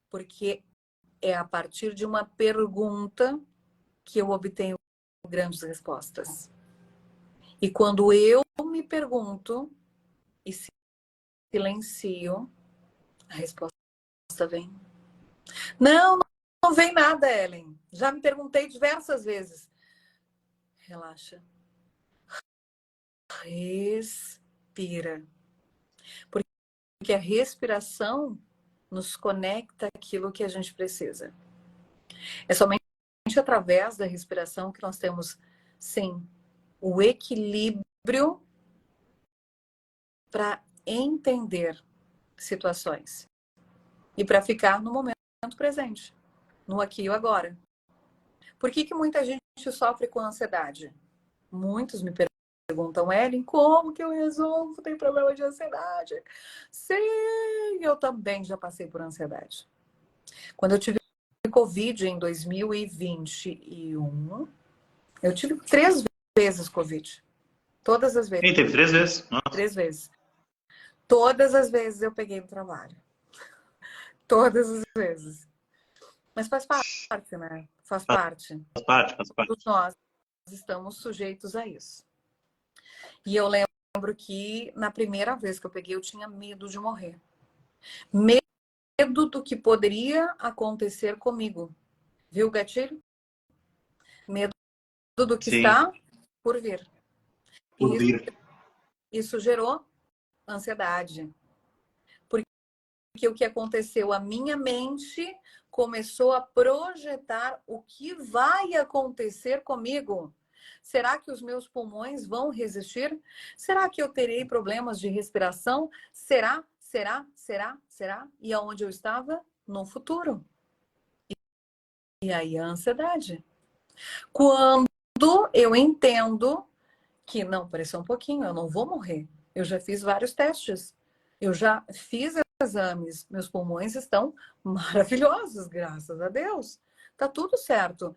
Porque é a partir de uma pergunta que eu obtenho grandes respostas. E quando eu me pergunto e silencio, a resposta vem. Não, não vem nada, Ellen. Já me perguntei diversas vezes. Relaxa. Respira. Porque a respiração nos conecta àquilo que a gente precisa. É somente através da respiração que nós temos, sim, o equilíbrio para entender situações e para ficar no momento presente, no aqui e agora. Por que muita gente sofre com ansiedade? Muitos me perguntam, Ellen, como que eu resolvo? Tem problema de ansiedade? Sim, eu também já passei por ansiedade. Quando eu tive Covid em 2021, eu tive 3 vezes Covid. Todas as vezes. Ei, teve 3 vezes? Nossa. 3 vezes. Todas as vezes eu peguei no trabalho. Todas as vezes. Mas faz parte, né? Faz parte. Faz parte. Todos nós estamos sujeitos a isso. E eu lembro que na primeira vez que eu peguei, eu tinha medo de morrer. Medo do que poderia acontecer comigo. Viu o gatilho? Medo do que está por vir. Por vir. Isso gerou ansiedade. Porque o que aconteceu? A minha mente começou a projetar o que vai acontecer comigo. Será que os meus pulmões vão resistir? Será que eu terei problemas de respiração? Será? E aonde eu estava? No futuro. E aí a ansiedade. Quando eu entendo que, não, parece um pouquinho, eu não vou morrer. Eu já fiz vários testes. Eu já fiz exames. Meus pulmões estão maravilhosos, graças a Deus. Tá tudo certo.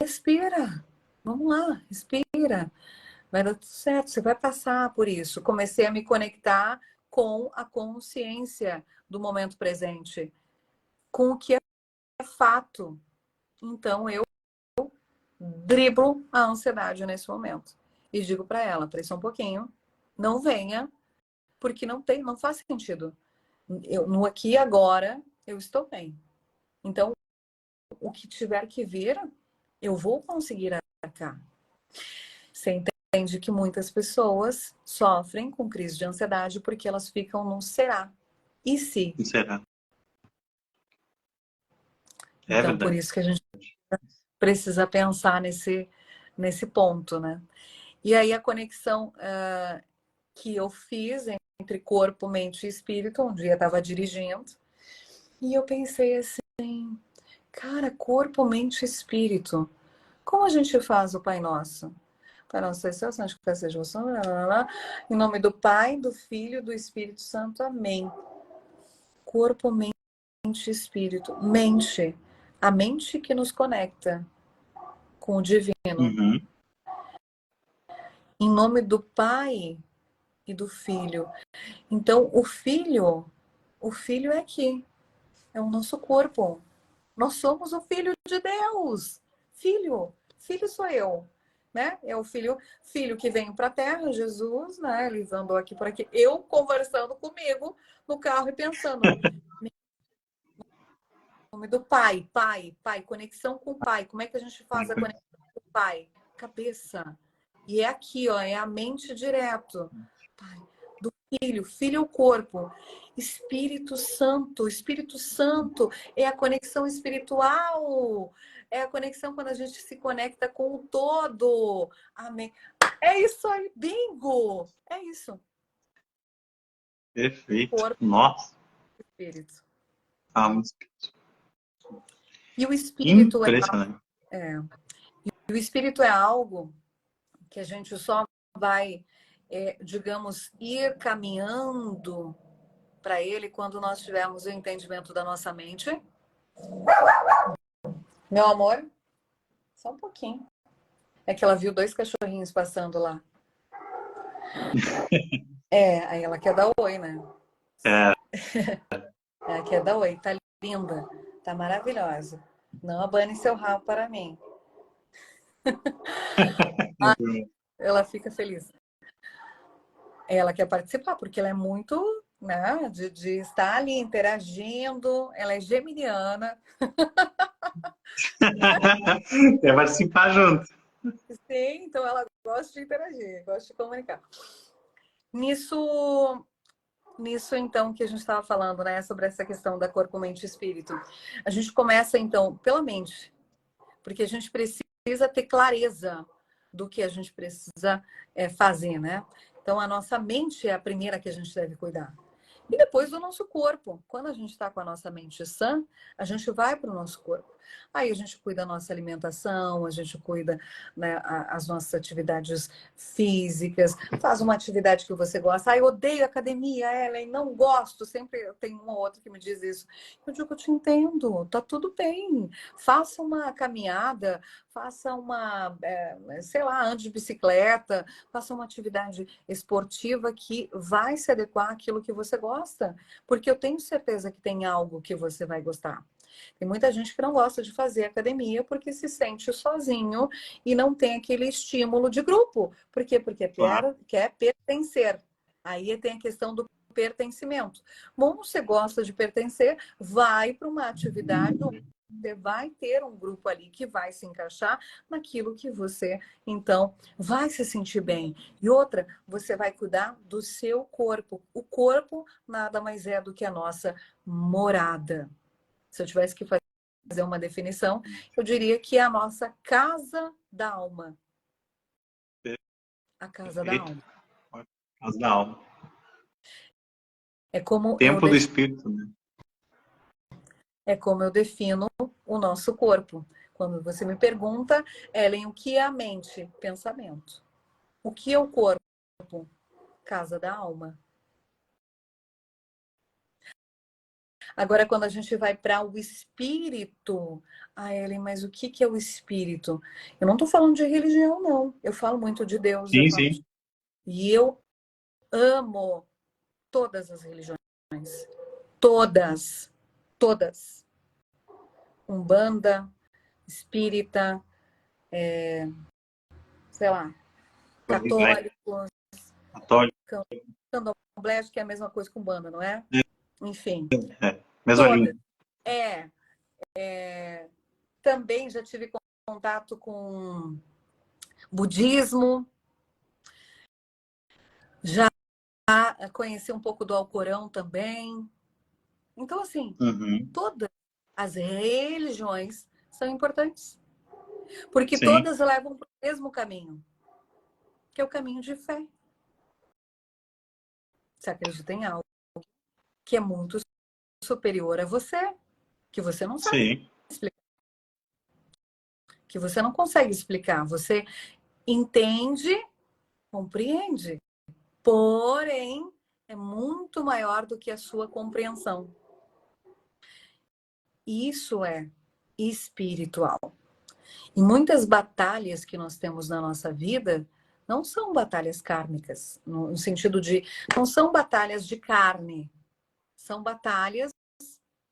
Respira. Vamos lá, respira. Vai dar tudo certo, você vai passar por isso. Comecei a me conectar com a consciência do momento presente, com o que é fato. Então, eu driblo a ansiedade nesse momento. E digo para ela, pressa um pouquinho, não venha, porque não faz sentido. No aqui e agora, eu estou bem. Então, o que tiver que vir, eu vou conseguir arcar. Você entende que muitas pessoas sofrem com crise de ansiedade porque elas ficam no será. E se? Será? É então, verdade. por isso que a gente precisa pensar nesse ponto, né? E aí a conexão que eu fiz entre corpo, mente e espírito, um dia eu estava dirigindo, e eu pensei assim, cara, corpo, mente e espírito, como a gente faz o Pai Nosso? Pai Nosso, é seu, santificado seja o seu nome, em nome do Pai, do Filho e do Espírito Santo, amém. Corpo, mente e espírito. Mente, a mente que nos conecta com o divino. Uhum. Em nome do Pai e do Filho. Então, o Filho é aqui. É o nosso corpo. Nós somos o Filho de Deus. Filho sou eu. Né? É o filho que veio para a Terra, Jesus, né? Ele andou aqui por aqui. Eu conversando comigo no carro e pensando. Em nome do Pai, conexão com o Pai. Como é que a gente faz a conexão com o Pai? Cabeça. E é aqui, ó, é a mente direto. Pai, do filho é o corpo. Espírito Santo é a conexão espiritual. É a conexão quando a gente se conecta com o todo. Amém. É isso aí, bingo! É isso. Perfeito. Corpo, nossa. Espírito. Alma, espírito. E o espírito impressionante. E o espírito é algo que a gente só vai, digamos, ir caminhando para ele quando nós tivermos o entendimento da nossa mente Meu amor, só um pouquinho. É que ela viu 2 cachorrinhos passando lá. Aí ela quer dar oi, né? É. Ela quer dar oi. Tá linda, tá maravilhosa. Não abane seu rabo para mim. Ela fica feliz. Ela quer participar, porque ela é muito, né, de estar ali interagindo. Ela é geminiana. Quer participar junto. Sim, então ela gosta de interagir, gosta de comunicar. Nisso, então, que a gente estava falando, né, sobre essa questão da corpo, mente e espírito. A gente começa, então, pela mente, porque a gente precisa ter clareza do que a gente precisa fazer, né? Então, a nossa mente é a primeira que a gente deve cuidar. E depois do nosso corpo. Quando a gente está com a nossa mente sã, a gente vai para o nosso corpo. Aí a gente cuida da nossa alimentação, a gente cuida, né, as nossas atividades físicas, faz uma atividade que você gosta. Eu odeio academia, Ellen, não gosto. Sempre tem um ou outro que me diz isso. Eu digo, eu te entendo, tá tudo bem. Faça uma caminhada, faça uma, sei lá, ande de bicicleta, faça uma atividade esportiva que vai se adequar àquilo que você gosta. Porque eu tenho certeza que tem algo que você vai gostar. Tem muita gente que não gosta de fazer academia porque se sente sozinho e não tem aquele estímulo de grupo. Por quê? Porque quer pertencer. Aí tem a questão do pertencimento. Bom, você gosta de pertencer, vai para uma atividade onde você vai ter um grupo ali que vai se encaixar naquilo que você, então, vai se sentir bem. E outra, você vai cuidar do seu corpo. O corpo nada mais é do que a nossa morada. Se eu tivesse que fazer uma definição, eu diria que é a nossa casa da alma. A casa da alma. Casa da alma. É como Templo do espírito, né? É como eu defino o nosso corpo. Quando você me pergunta, Ellen, o que é a mente? Pensamento. O que é o corpo? Casa da alma. Agora, quando a gente vai para o espírito, Ellen, mas o que é o espírito? Eu não estou falando de religião, não. Eu falo muito de Deus. Sim, sim. E eu amo todas as religiões. Todas. Todas. Umbanda, espírita, sei lá, católicos, Católico. candomblé, que é a mesma coisa com banda, não é? Enfim. Mesma língua. Também já tive contato com budismo, já conheci um pouco do Alcorão também. Então, assim, todas as religiões são importantes. Porque Sim. todas levam para o mesmo caminho, que é o caminho de fé. Você acredita em algo que é muito superior a você, que você não sabe explicar. Que você não consegue explicar. Você entende, compreende, porém é muito maior do que a sua compreensão. Isso é espiritual. E muitas batalhas que nós temos na nossa vida não são batalhas kármicas, no sentido de não são batalhas de carne, são batalhas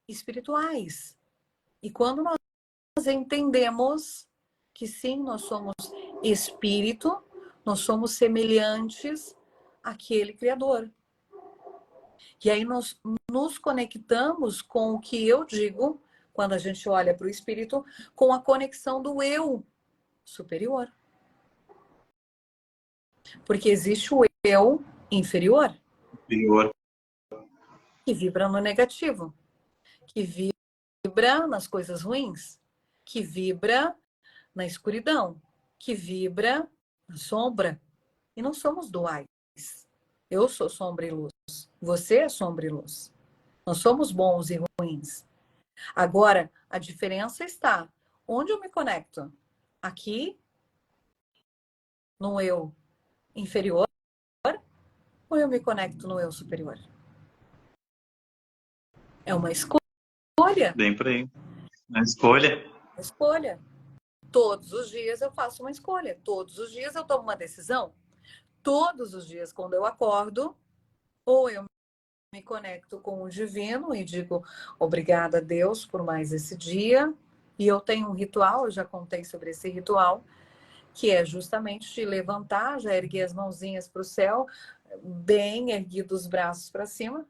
espirituais. E quando nós entendemos que sim, nós somos espírito, nós somos semelhantes àquele Criador. E aí nós nos conectamos com o que eu digo, quando a gente olha para o espírito, com a conexão do eu superior. Porque existe o eu inferior, que vibra no negativo, que vibra nas coisas ruins, que vibra na escuridão, que vibra na sombra. E não somos duais. Eu sou sombra e luz. Você é sombra e luz. Nós somos bons e ruins. Agora, a diferença está onde eu me conecto? Aqui, no eu inferior, ou eu me conecto no eu superior? É uma escolha. Bem por aí. A escolha. Escolha. Todos os dias eu faço uma escolha. Todos os dias eu tomo uma decisão. Todos os dias, quando eu acordo, ou eu me conecto com o divino e digo obrigada a Deus por mais esse dia. E eu tenho um ritual, eu já contei sobre esse ritual, que é justamente de levantar, já erguer as mãozinhas para o céu, bem erguidos os braços para cima,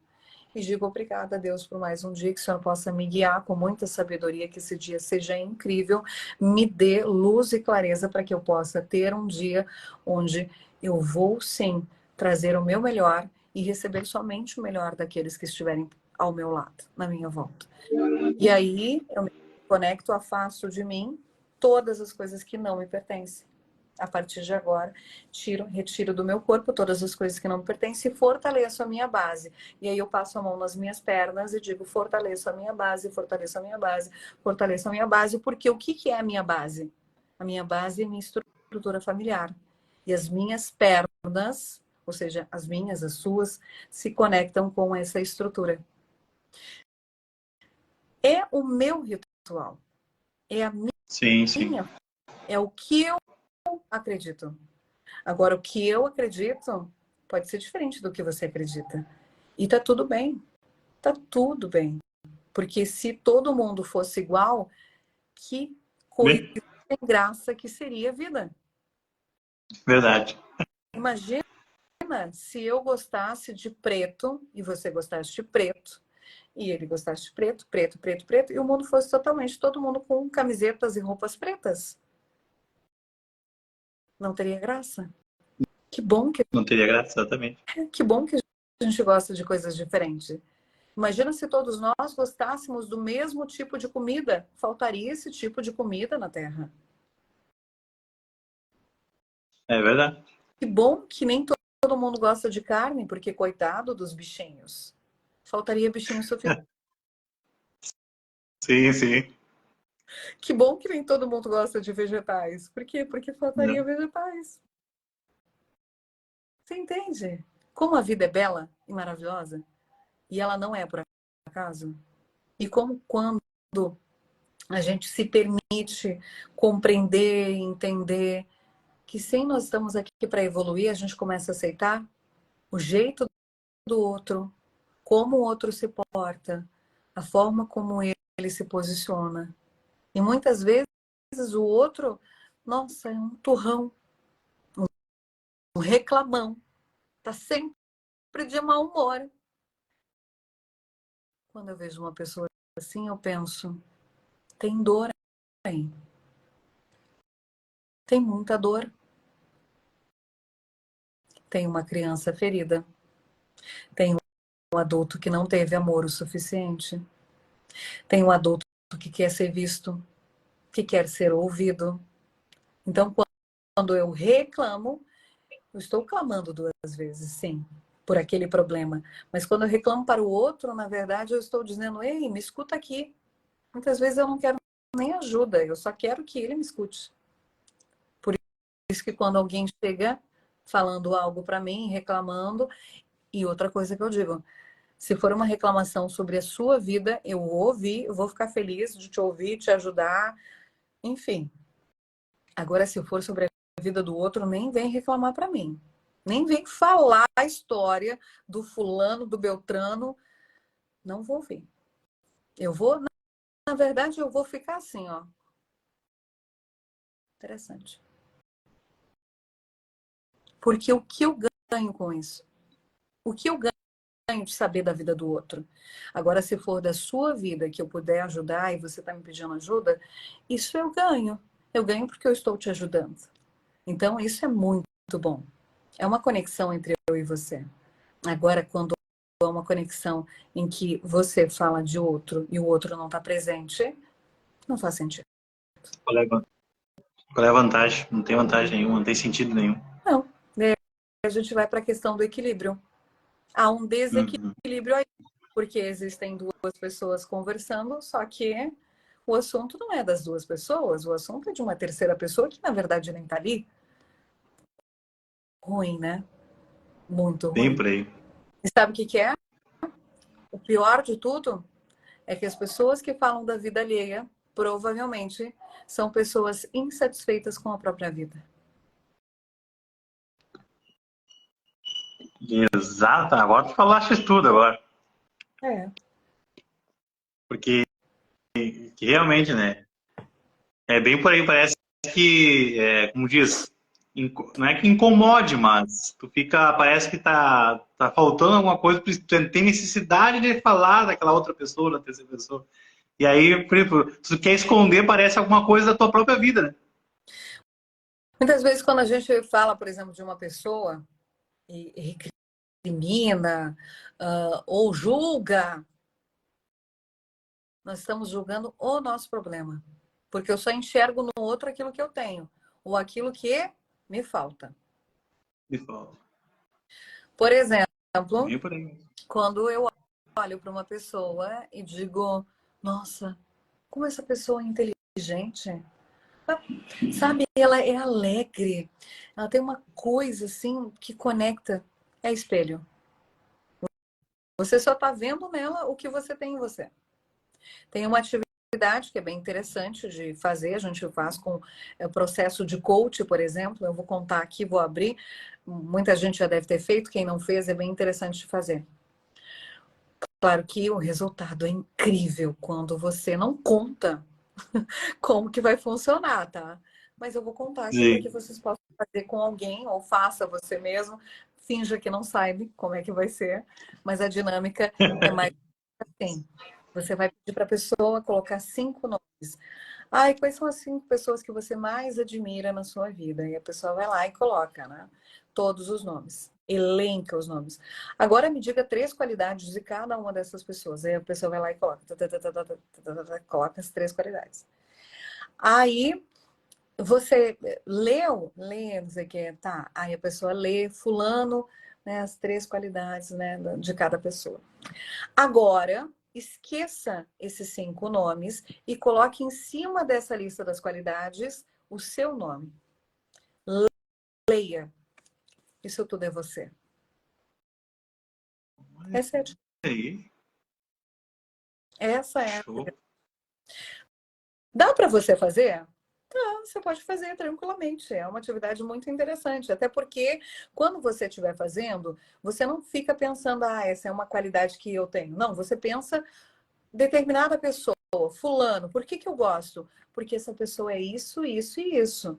e digo obrigada a Deus por mais um dia, que o Senhor possa me guiar com muita sabedoria, que esse dia seja incrível, me dê luz e clareza para que eu possa ter um dia onde eu vou sim trazer o meu melhor e receber somente o melhor daqueles que estiverem ao meu lado, na minha volta. E aí eu me conecto, afasto de mim todas as coisas que não me pertencem. A partir de agora, retiro do meu corpo todas as coisas que não me pertencem e fortaleço a minha base. E aí eu passo a mão nas minhas pernas e digo, fortaleço a minha base, fortaleço a minha base, fortaleço a minha base, porque o que é a minha base? A minha base é a minha estrutura familiar. E as minhas pernas, ou seja, as minhas, as suas, se conectam com essa estrutura. É o meu ritual. É a Sim, sim. minha. É o que eu acredito. Agora, o que eu acredito pode ser diferente do que você acredita. E tá tudo bem. Tá tudo bem. Porque se todo mundo fosse igual, que coisa Bem, sem graça que seria a vida. verdade. Imagina se eu gostasse de preto e você gostasse de preto. E ele gostasse de preto, preto, preto, preto. E o mundo fosse totalmente todo mundo com camisetas e roupas pretas. Não teria graça. Que bom Não teria graça, exatamente. que bom que a gente gosta de coisas diferentes. Imagina se todos nós gostássemos do mesmo tipo de comida. Faltaria esse tipo de comida na Terra. É verdade. Que bom que nem todo mundo gosta de carne, porque coitado dos bichinhos. Faltaria bichinho suficiente. Sim, sim. Que bom que nem todo mundo gosta de vegetais. Por quê? Porque faltaria Não. vegetais. Você entende? Como a vida é bela e maravilhosa, e ela não é por acaso. E como quando a gente se permite compreender, entender que sim, nós estamos aqui para evoluir, a gente começa a aceitar o jeito do outro, como o outro se porta, a forma como ele se posiciona. E muitas vezes o outro, nossa, é um turrão, um reclamão, tá sempre de mau humor. Quando eu vejo uma pessoa assim, eu penso, tem dor aí. Tem muita dor. Tem uma criança ferida. Tem um adulto que não teve amor o suficiente. Tem um adulto que quer ser visto, que quer ser ouvido. Então, quando eu reclamo, eu estou clamando duas vezes, sim, por aquele problema. Mas quando eu reclamo para o outro, na verdade, eu estou dizendo, ei, me escuta aqui. Muitas vezes eu não quero nem ajuda, eu só quero que ele me escute. Por isso que quando alguém chega falando algo para mim, reclamando, e outra coisa que eu digo, se for uma reclamação sobre a sua vida, eu vou ouvir, eu vou ficar feliz de te ouvir, te ajudar, enfim. Agora, se for sobre a vida do outro, nem vem reclamar para mim. Nem vem falar a história do fulano, do Beltrano. Não vou ouvir. Eu vou, na verdade, eu vou ficar assim, ó. Interessante. Porque o que eu ganho com isso? O que eu ganho de saber da vida do outro? Agora, se for da sua vida que eu puder ajudar e você está me pedindo ajuda, isso eu ganho. Eu ganho porque eu estou te ajudando. Então, isso é muito bom. É uma conexão entre eu e você. Agora, quando é uma conexão em que você fala de outro e o outro não está presente, não faz sentido. Qual é, qual é a vantagem? Não tem vantagem nenhuma, não tem sentido nenhum. Não. Né? A gente vai para a questão do equilíbrio. Há um Uhum. desequilíbrio aí, porque existem duas pessoas conversando, só que o assunto não é das duas pessoas, o assunto é de uma terceira pessoa que, na verdade, nem está ali. Ruim, né? Muito Bem ruim. por aí. E sabe o que é? O pior de tudo é que as pessoas que falam da vida alheia provavelmente são pessoas insatisfeitas com a própria vida. Exato, agora tu falaste tudo agora. É. Porque que realmente, né? É bem por aí, parece que, como diz, não é que incomode, mas tu fica, parece que tá faltando alguma coisa, tu tem necessidade de falar daquela outra pessoa, da terceira pessoa. E aí, por exemplo, se tu quer esconder, parece alguma coisa da tua própria vida, né? Muitas vezes quando a gente fala, por exemplo, de uma pessoa e recrimina ou julga, nós estamos julgando o nosso problema. Porque eu só enxergo no outro aquilo que eu tenho, ou aquilo que me falta. Me fala. Por exemplo, Bem por aí. quando eu olho para uma pessoa e digo, nossa, como essa pessoa é inteligente. Sabe, ela é alegre. Ela tem uma coisa assim que conecta. É espelho. Você só está vendo nela o que você tem em você. Tem uma atividade que é bem interessante de fazer, a gente faz com o processo de coach, por exemplo. Eu vou contar aqui, vou abrir. Muita gente já deve ter feito, quem não fez é bem interessante de fazer. Claro que o resultado é incrível quando você não conta como que vai funcionar, tá? Mas eu vou contar aqui para que Sim. vocês possam fazer com alguém ou faça você mesmo. Finja que não sabe como é que vai ser, mas a dinâmica é mais assim. Você vai pedir para a pessoa colocar 5 nomes. Ai, quais são as 5 pessoas que você mais admira na sua vida? E a pessoa vai lá e coloca, né? Todos os nomes. Elenca os nomes. Agora me diga 3 qualidades de cada uma dessas pessoas. Aí a pessoa vai lá e coloca. Coloca as 3 qualidades. Aí você lê, não sei o que, tá. Aí a pessoa lê fulano, né, as 3 qualidades, né, de cada pessoa. Agora, esqueça esses 5 nomes e coloque em cima dessa lista das qualidades o seu nome. Leia. Isso tudo é você. Essa é Aí, essa é. show. Dá para você fazer? Você pode fazer tranquilamente. É uma atividade muito interessante. Até porque, quando você estiver fazendo, você não fica pensando, essa é uma qualidade que eu tenho. Não, você pensa determinada pessoa, fulano, por que eu gosto? Porque essa pessoa é isso, isso e isso.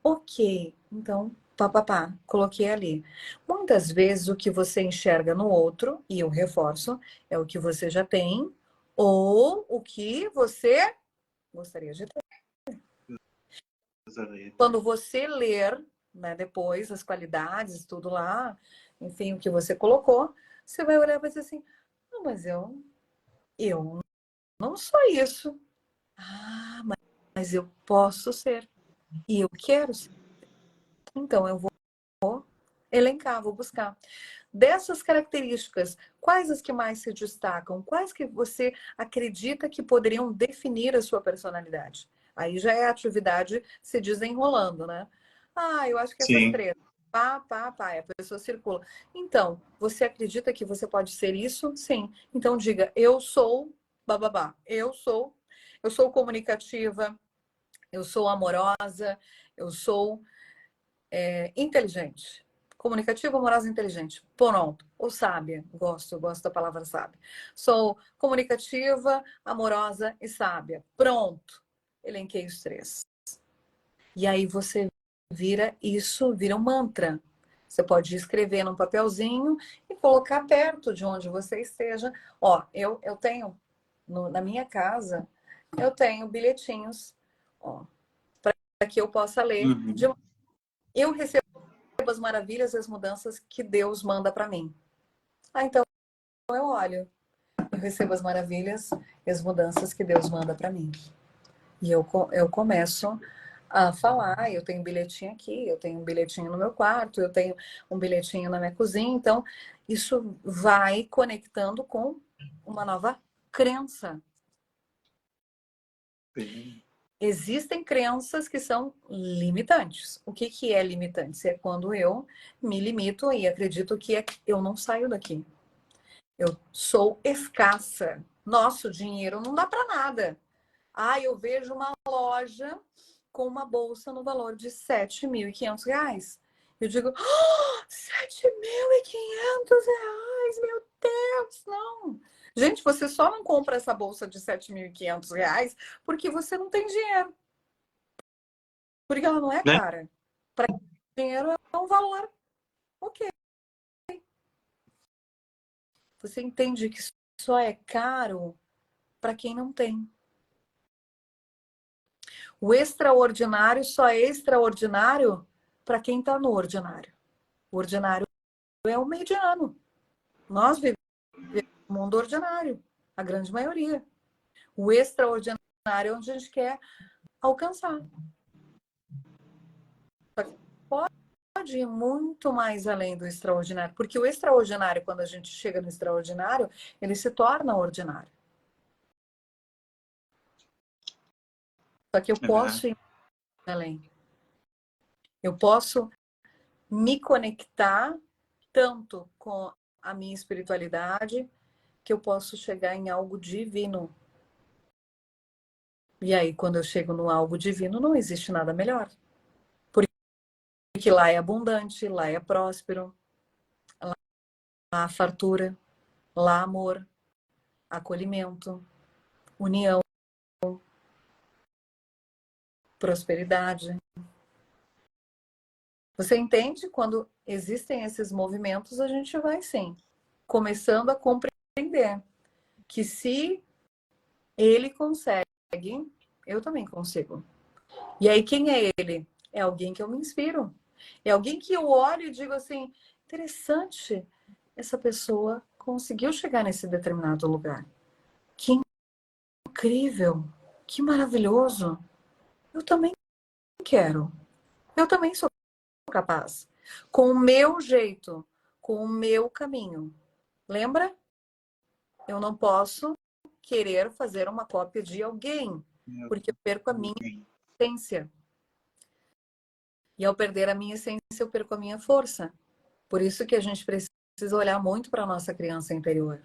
Ok, então, papapá, coloquei ali. Muitas vezes o que você enxerga no outro, e eu reforço, é o que você já tem ou o que você gostaria de ter. Quando você ler, né, depois as qualidades, tudo lá, enfim, o que você colocou, você vai olhar e vai dizer assim, não, mas eu não sou isso. Mas eu posso ser. E eu quero ser. Então eu vou elencar, vou buscar. Dessas características, quais as que mais se destacam? Quais que você acredita que poderiam definir a sua personalidade? Aí já é a atividade se desenrolando, né? Eu acho que essas Sim. 3. Pá, a pessoa circula. Então, você acredita que você pode ser isso? Sim. Então diga, eu sou bababá. Eu sou comunicativa, eu sou amorosa, eu sou inteligente. Comunicativa, amorosa e inteligente. Pronto. Ou sábia. Eu gosto da palavra sábia. Sou comunicativa, amorosa e sábia. Pronto. Elenquei os 3. E aí você vira um mantra. Você pode escrever num papelzinho e colocar perto de onde você esteja. Ó, eu tenho, na minha casa, eu tenho bilhetinhos, ó, para que eu possa ler. Uhum. Eu recebo as maravilhas e as mudanças que Deus manda para mim. Então eu olho, eu recebo as maravilhas e as mudanças que Deus manda para mim. E eu começo a falar, eu tenho um bilhetinho aqui, eu tenho um bilhetinho no meu quarto, eu tenho um bilhetinho na minha cozinha, então isso vai conectando com uma nova crença. Sim. Existem crenças que são limitantes. O que é limitante? É quando eu me limito e acredito que eu não saio daqui. Eu sou escassa. Nosso dinheiro não dá para nada. Ah, eu vejo uma loja com uma bolsa no valor de R$ 7.500. Eu digo, R$ 7.500, meu Deus, não. Gente, você só não compra essa bolsa de R$ 7.500 porque você não tem dinheiro. Porque ela não é Né? cara. Para dinheiro é um valor. Ok. Você entende que só é caro para quem não tem. O extraordinário só é extraordinário para quem está no ordinário. O ordinário é o mediano. Nós vivemos no mundo ordinário, a grande maioria. O extraordinário é onde a gente quer alcançar. Pode ir muito mais além do extraordinário, porque o extraordinário, quando a gente chega no extraordinário, ele se torna ordinário. Só que eu posso ir mais além. Eu posso me conectar tanto com a minha espiritualidade que eu posso chegar em algo divino. E aí, quando eu chego no algo divino, não existe nada melhor. Porque lá é abundante, lá é próspero, lá há fartura, lá há amor, acolhimento, união, prosperidade. Você entende? Quando existem esses movimentos, a gente vai sim, começando a compreender que se ele consegue, eu também consigo. E aí, quem é ele? É alguém que eu me inspiro. É alguém que eu olho e digo assim, interessante, essa pessoa conseguiu chegar nesse determinado lugar. Que incrível, que maravilhoso. Eu também quero. Eu também sou capaz. Com o meu jeito, com o meu caminho. Lembra? Eu não posso querer fazer uma cópia de alguém, porque eu perco a minha essência. E ao perder a minha essência, eu perco a minha força. Por isso que a gente precisa olhar muito para a nossa criança interior.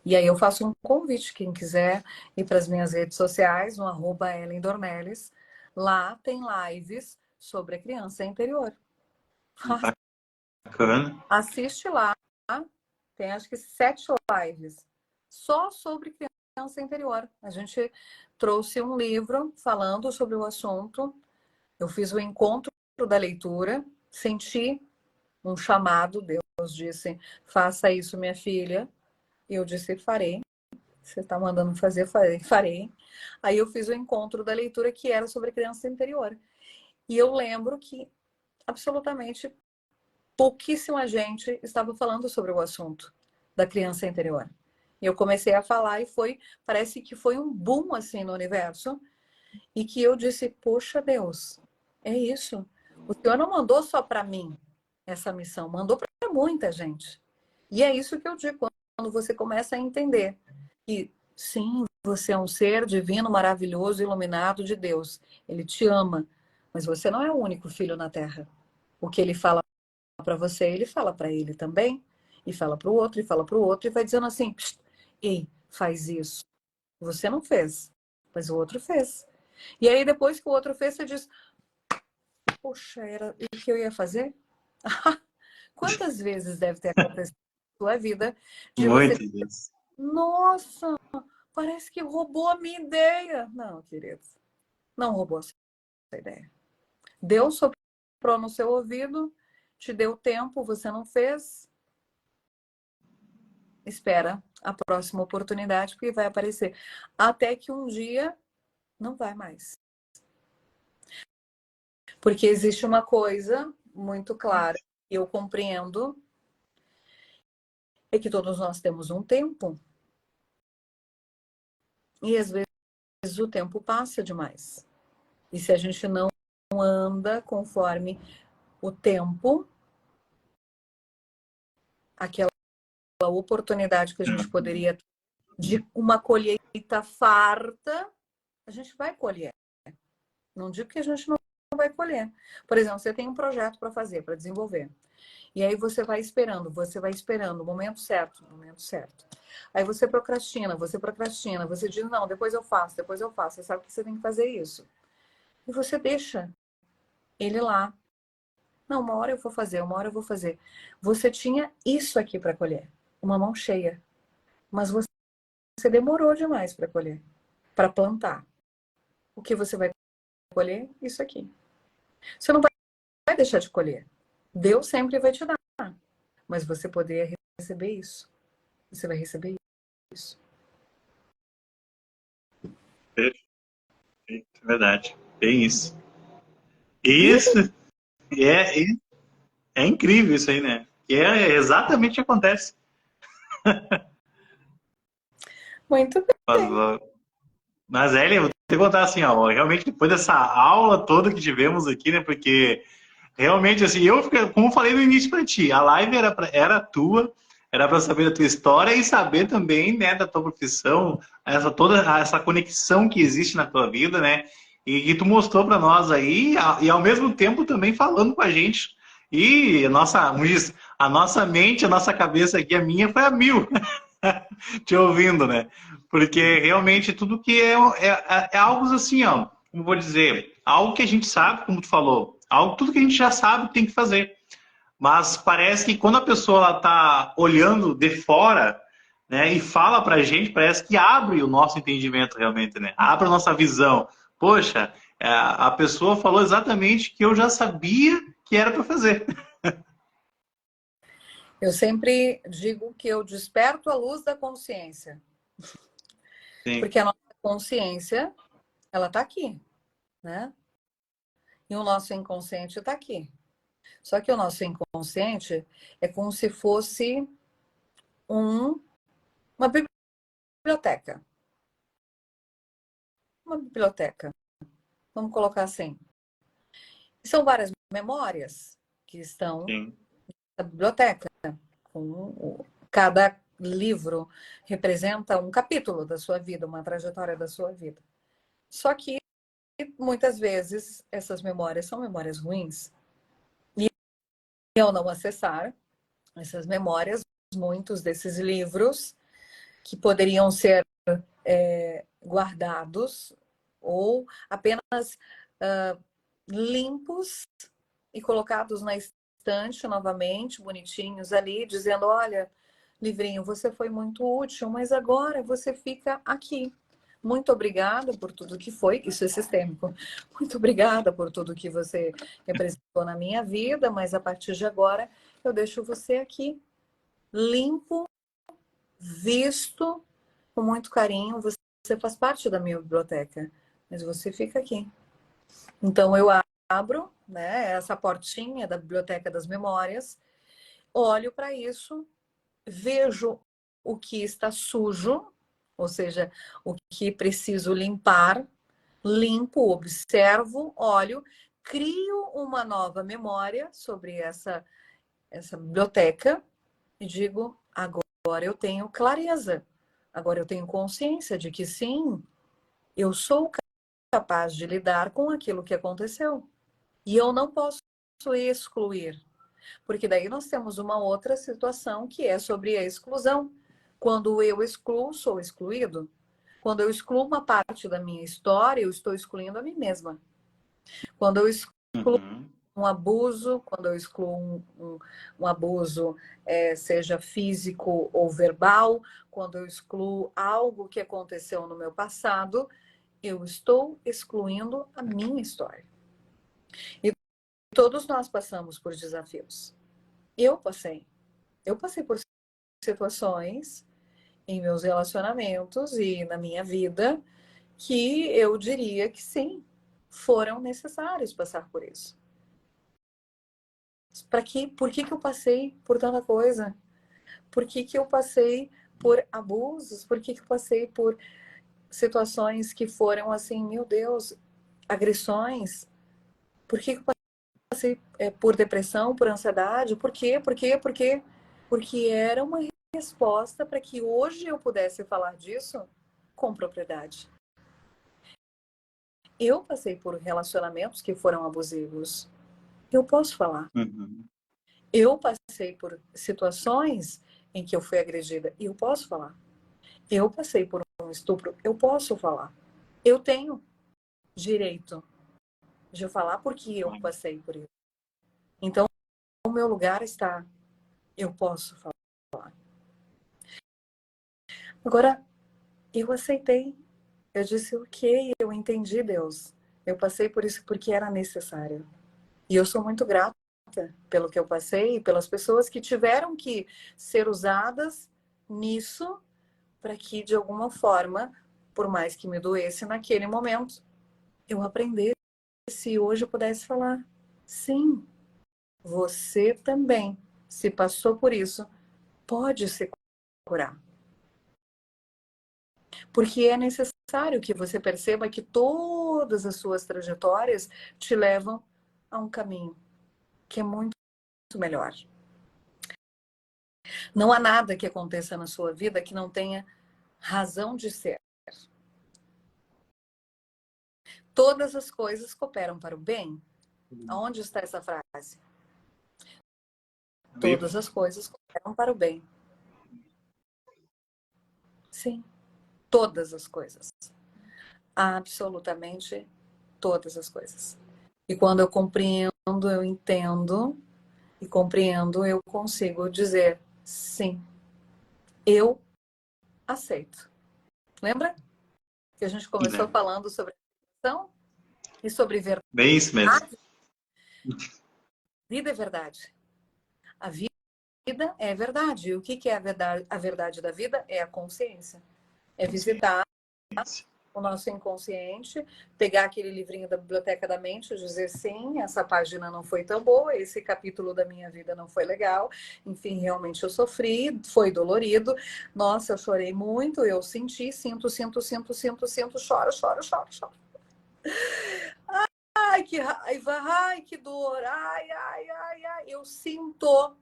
E aí eu faço um convite, quem quiser ir para as minhas redes sociais, no @EllenDornelles. Lá tem lives sobre a criança interior. Bacana. Assiste lá, tem acho que 7 lives só sobre criança interior. A gente trouxe um livro falando sobre o assunto. Eu fiz o encontro da leitura, senti um chamado, Deus disse, faça isso, minha filha. E eu disse, farei. Você está mandando fazer, farei. Aí eu fiz o encontro da leitura que era sobre criança interior. E eu lembro que absolutamente pouquíssima gente estava falando sobre o assunto da criança interior. E eu comecei a falar e parece que foi um boom assim no universo. E que eu disse, poxa Deus, é isso. O Senhor não mandou só para mim essa missão, mandou para muita gente. E é isso que eu digo quando você começa a entender que sim, você é um ser divino, maravilhoso, iluminado de Deus. Ele te ama, mas você não é o único filho na Terra. O que ele fala para você, ele fala para ele também, e fala para o outro, e fala para o outro, e vai dizendo assim: ei, faz isso. Você não fez, mas o outro fez. E aí, depois que o outro fez, você diz: poxa, era o que eu ia fazer? Quantas vezes deve ter acontecido na sua vida de você. Muito isso. Nossa, parece que roubou a minha ideia. Não, querido, não roubou a sua ideia. Deus soprou no seu ouvido, te deu tempo, você não fez. Espera a próxima oportunidade, porque vai aparecer. Até que um dia não vai mais. Porque existe uma coisa muito clara, e eu compreendo, é que todos nós temos um tempo. E às vezes o tempo passa demais. E se a gente não anda conforme o tempo, aquela oportunidade que a gente poderia ter de uma colheita farta, a gente vai colher. Não digo que a gente não vai colher. Por exemplo, você tem um projeto para fazer, para desenvolver. E aí você vai esperando o momento certo, o momento certo. Aí você procrastina, você diz, não, depois eu faço. Você sabe que você tem que fazer isso. E você deixa ele lá. Não, uma hora eu vou fazer. Você tinha isso aqui para colher, uma mão cheia. Mas você demorou demais para colher, para plantar. O que você vai colher? Isso aqui. Você não vai deixar de colher. Deus sempre vai te dar. Mas você poderia receber isso. Você vai receber isso. Perfeito, verdade. Bem isso. Isso é, é incrível isso aí, né? Que é exatamente o que acontece. Muito bem. Mas, Elia, vou te contar assim, ó, realmente depois dessa aula toda que tivemos aqui, né? Porque realmente, assim, como eu falei no início para ti, a live era tua, era para saber da tua história e saber também, né, da tua profissão, toda essa conexão que existe na tua vida, né? E que tu mostrou para nós aí, e ao mesmo tempo também falando com a gente. E como diz, a nossa mente, a nossa cabeça aqui, a minha foi a mil, te ouvindo, né? Porque realmente tudo que é algo assim, ó, como vou dizer, algo que a gente sabe, como tu falou, tudo que a gente já sabe que tem que fazer. Mas parece que quando a pessoa está olhando de fora, né, e fala pra gente, parece que abre o nosso entendimento realmente, né? Abre a nossa visão. Poxa, a pessoa falou exatamente o que eu já sabia que era para fazer. Eu sempre digo que eu desperto a luz da consciência. Sim. Porque a nossa consciência, ela está aqui, né? E o nosso inconsciente está aqui. Só que o nosso inconsciente é como se fosse uma biblioteca. Uma biblioteca. Vamos colocar assim. São várias memórias que estão Sim. na biblioteca. Cada livro representa um capítulo da sua vida, uma trajetória da sua vida. Só que muitas vezes essas memórias são memórias ruins. E ao não acessar essas memórias, muitos desses livros que poderiam ser guardados ou apenas limpos e colocados na estante novamente, bonitinhos ali, dizendo, olha, livrinho, você foi muito útil, mas agora você fica aqui. Muito obrigada por tudo que foi, isso é sistêmico. Muito obrigada por tudo que você representou na minha vida, mas a partir de agora eu deixo você aqui, limpo, visto, com muito carinho. Você faz parte da minha biblioteca, mas você fica aqui. Então eu abro, né, essa portinha da biblioteca das memórias, olho para isso, vejo o que está sujo, ou seja, o que preciso limpar, limpo, observo, olho, crio uma nova memória sobre essa biblioteca e digo, agora eu tenho clareza, agora eu tenho consciência de que sim, eu sou capaz de lidar com aquilo que aconteceu. E eu não posso excluir, porque daí nós temos uma outra situação que é sobre a exclusão. Quando eu excluo, sou excluído. Quando eu excluo uma parte da minha história, eu estou excluindo a mim mesma. Quando eu excluo um abuso, quando eu excluo um abuso, seja físico ou verbal, quando eu excluo algo que aconteceu no meu passado, eu estou excluindo a minha história. E todos nós passamos por desafios. Eu passei por situações em meus relacionamentos e na minha vida que eu diria que sim, foram necessários passar por isso. Por que eu passei por tanta coisa? Por que eu passei por abusos? Por que eu passei por situações que foram assim, meu Deus, agressões? Por que eu passei por depressão, por ansiedade? Por quê? Porque era uma resposta para que hoje eu pudesse falar disso com propriedade. Eu passei por relacionamentos que foram abusivos. Eu posso falar. Eu passei por situações em que eu fui agredida. E eu posso falar. Eu passei por um estupro, eu posso falar. Eu tenho direito de falar porque eu passei por isso. Então, o meu lugar está, eu posso falar. Agora, eu aceitei. Eu disse, ok, eu entendi, Deus. Eu passei por isso porque era necessário. E eu sou muito grata pelo que eu passei e pelas pessoas que tiveram que ser usadas nisso para que, de alguma forma, por mais que me doesse naquele momento, eu aprendesse e hoje eu pudesse falar, sim, você também, se passou por isso, pode se curar. Porque é necessário que você perceba que todas as suas trajetórias te levam a um caminho que é muito melhor. Não há nada que aconteça na sua vida que não tenha razão de ser. Todas as coisas cooperam para o bem. Aonde está essa frase? Todas as coisas cooperam para o bem. Sim, todas as coisas. Absolutamente todas as coisas. E quando eu compreendo, eu entendo, e compreendo, eu consigo dizer sim, eu aceito. Lembra que a gente começou falando sobre ação e sobre verdade? Bem isso mesmo. Vida é verdade. A vida é verdade. E o que é a verdade? A verdade da vida é a consciência. É visitar o nosso inconsciente, pegar aquele livrinho da biblioteca da mente e dizer sim, essa página não foi tão boa, esse capítulo da minha vida não foi legal, enfim, realmente eu sofri, foi dolorido, nossa, eu chorei muito, eu senti, sinto, choro. Ai, que raiva, ai, que dor, ai, eu sinto,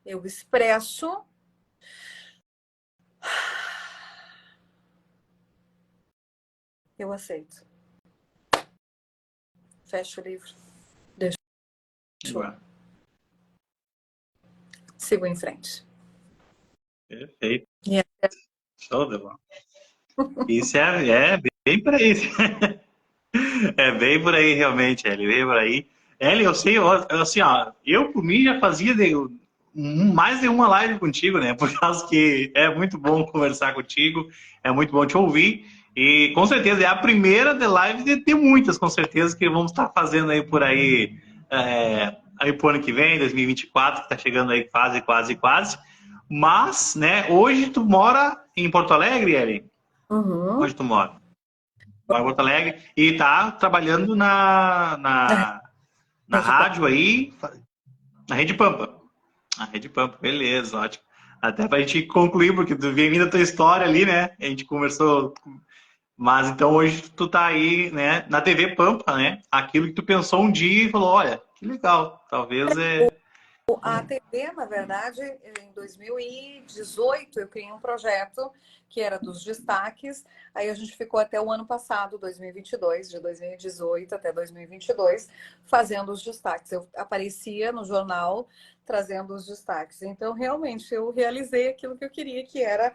eu expresso. Eu aceito. Fecho o livro. Deixo. Sigo em frente. Perfeito. Yeah. Show de bola. Isso é bem por aí. É bem por aí, realmente, Eli. Bem por aí. Eli, eu sei, assim, ó, eu por mim já fazia mais de uma live contigo, né? Por causa que é muito bom conversar contigo, é muito bom te ouvir. E com certeza é a primeira de live de ter muitas, com certeza, que vamos estar fazendo aí por aí, aí pro ano que vem, 2024, que tá chegando aí quase. Mas, né, hoje tu mora em Porto Alegre, Eli? Uhum. Onde tu mora? Mora em Porto Alegre e tá trabalhando na rádio aí, na Rede Pampa. A Rede Pampa, beleza, ótimo. Até pra gente concluir, porque tu vem vindo a tua história ali, né? A gente conversou. Mas então hoje tu tá aí, né, na TV Pampa, né? Aquilo que tu pensou um dia e falou, olha, que legal, talvez A TV, na verdade, em 2018, eu criei um projeto que era dos destaques. Aí a gente ficou até o ano passado, 2022, de 2018 até 2022, fazendo os destaques. Eu aparecia no jornal trazendo os destaques. Então, realmente, eu realizei aquilo que eu queria, que era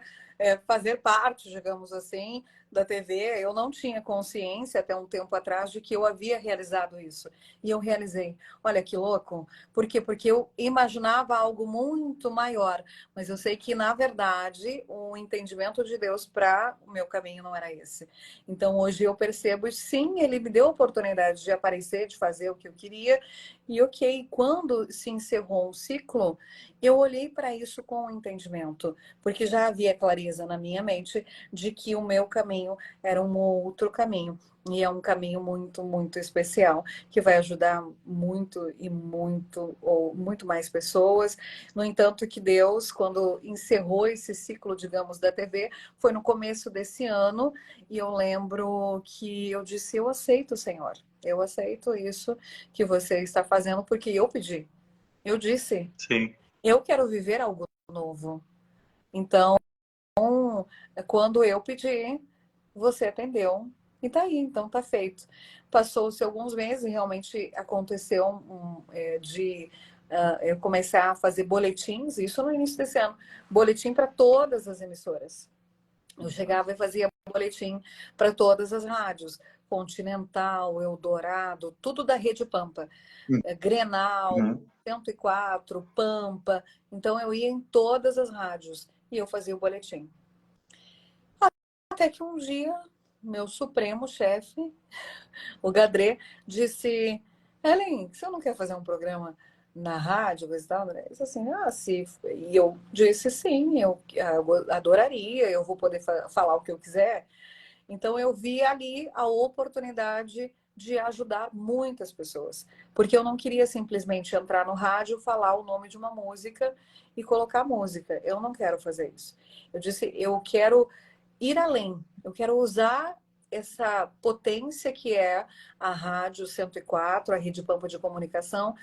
fazer parte, digamos assim, da TV. Eu não tinha consciência até um tempo atrás de que eu havia realizado isso. E eu realizei. Olha que louco. Por quê? Porque eu imaginava algo muito maior, mas eu sei que, na verdade, o entendimento de Deus para o meu caminho não era esse. Então, hoje eu percebo, e sim, ele me deu a oportunidade de aparecer, de fazer o que eu queria, e ok, quando se encerrou um ciclo, eu olhei para isso com entendimento, porque já havia clareza na minha mente de que o meu caminho era um outro caminho. E é um caminho muito, muito especial, que vai ajudar muito e muito, ou muito mais pessoas. No entanto, que Deus, quando encerrou esse ciclo, digamos, da TV, foi no começo desse ano, e eu lembro que eu disse, eu aceito, Senhor, eu aceito isso que você está fazendo, porque eu pedi. Eu disse, sim. Eu quero viver algo novo. Então, quando eu pedi, você atendeu. E tá aí, então tá feito. Passou-se alguns meses e realmente aconteceu de Eu comecei a fazer boletins, isso no início desse ano, boletim para todas as emissoras. Eu chegava e fazia boletim para todas as rádios, Continental, Eldorado, tudo da Rede Pampa, Grenal, Uhum. 104, Pampa. Então eu ia em todas as rádios e eu fazia o boletim. Até que um dia, meu supremo chefe, o Gadré, disse: Ellen, você não quer fazer um programa na rádio? Coisa e tal? Eu disse assim, se... E eu disse sim, eu adoraria, eu vou poder falar o que eu quiser. Então eu vi ali a oportunidade de ajudar muitas pessoas, porque eu não queria simplesmente entrar no rádio, falar o nome de uma música e colocar música. Eu não quero fazer isso. Eu disse, eu quero ir além, eu quero usar essa potência que é a Rádio 104, a Rede Pampa de Comunicação,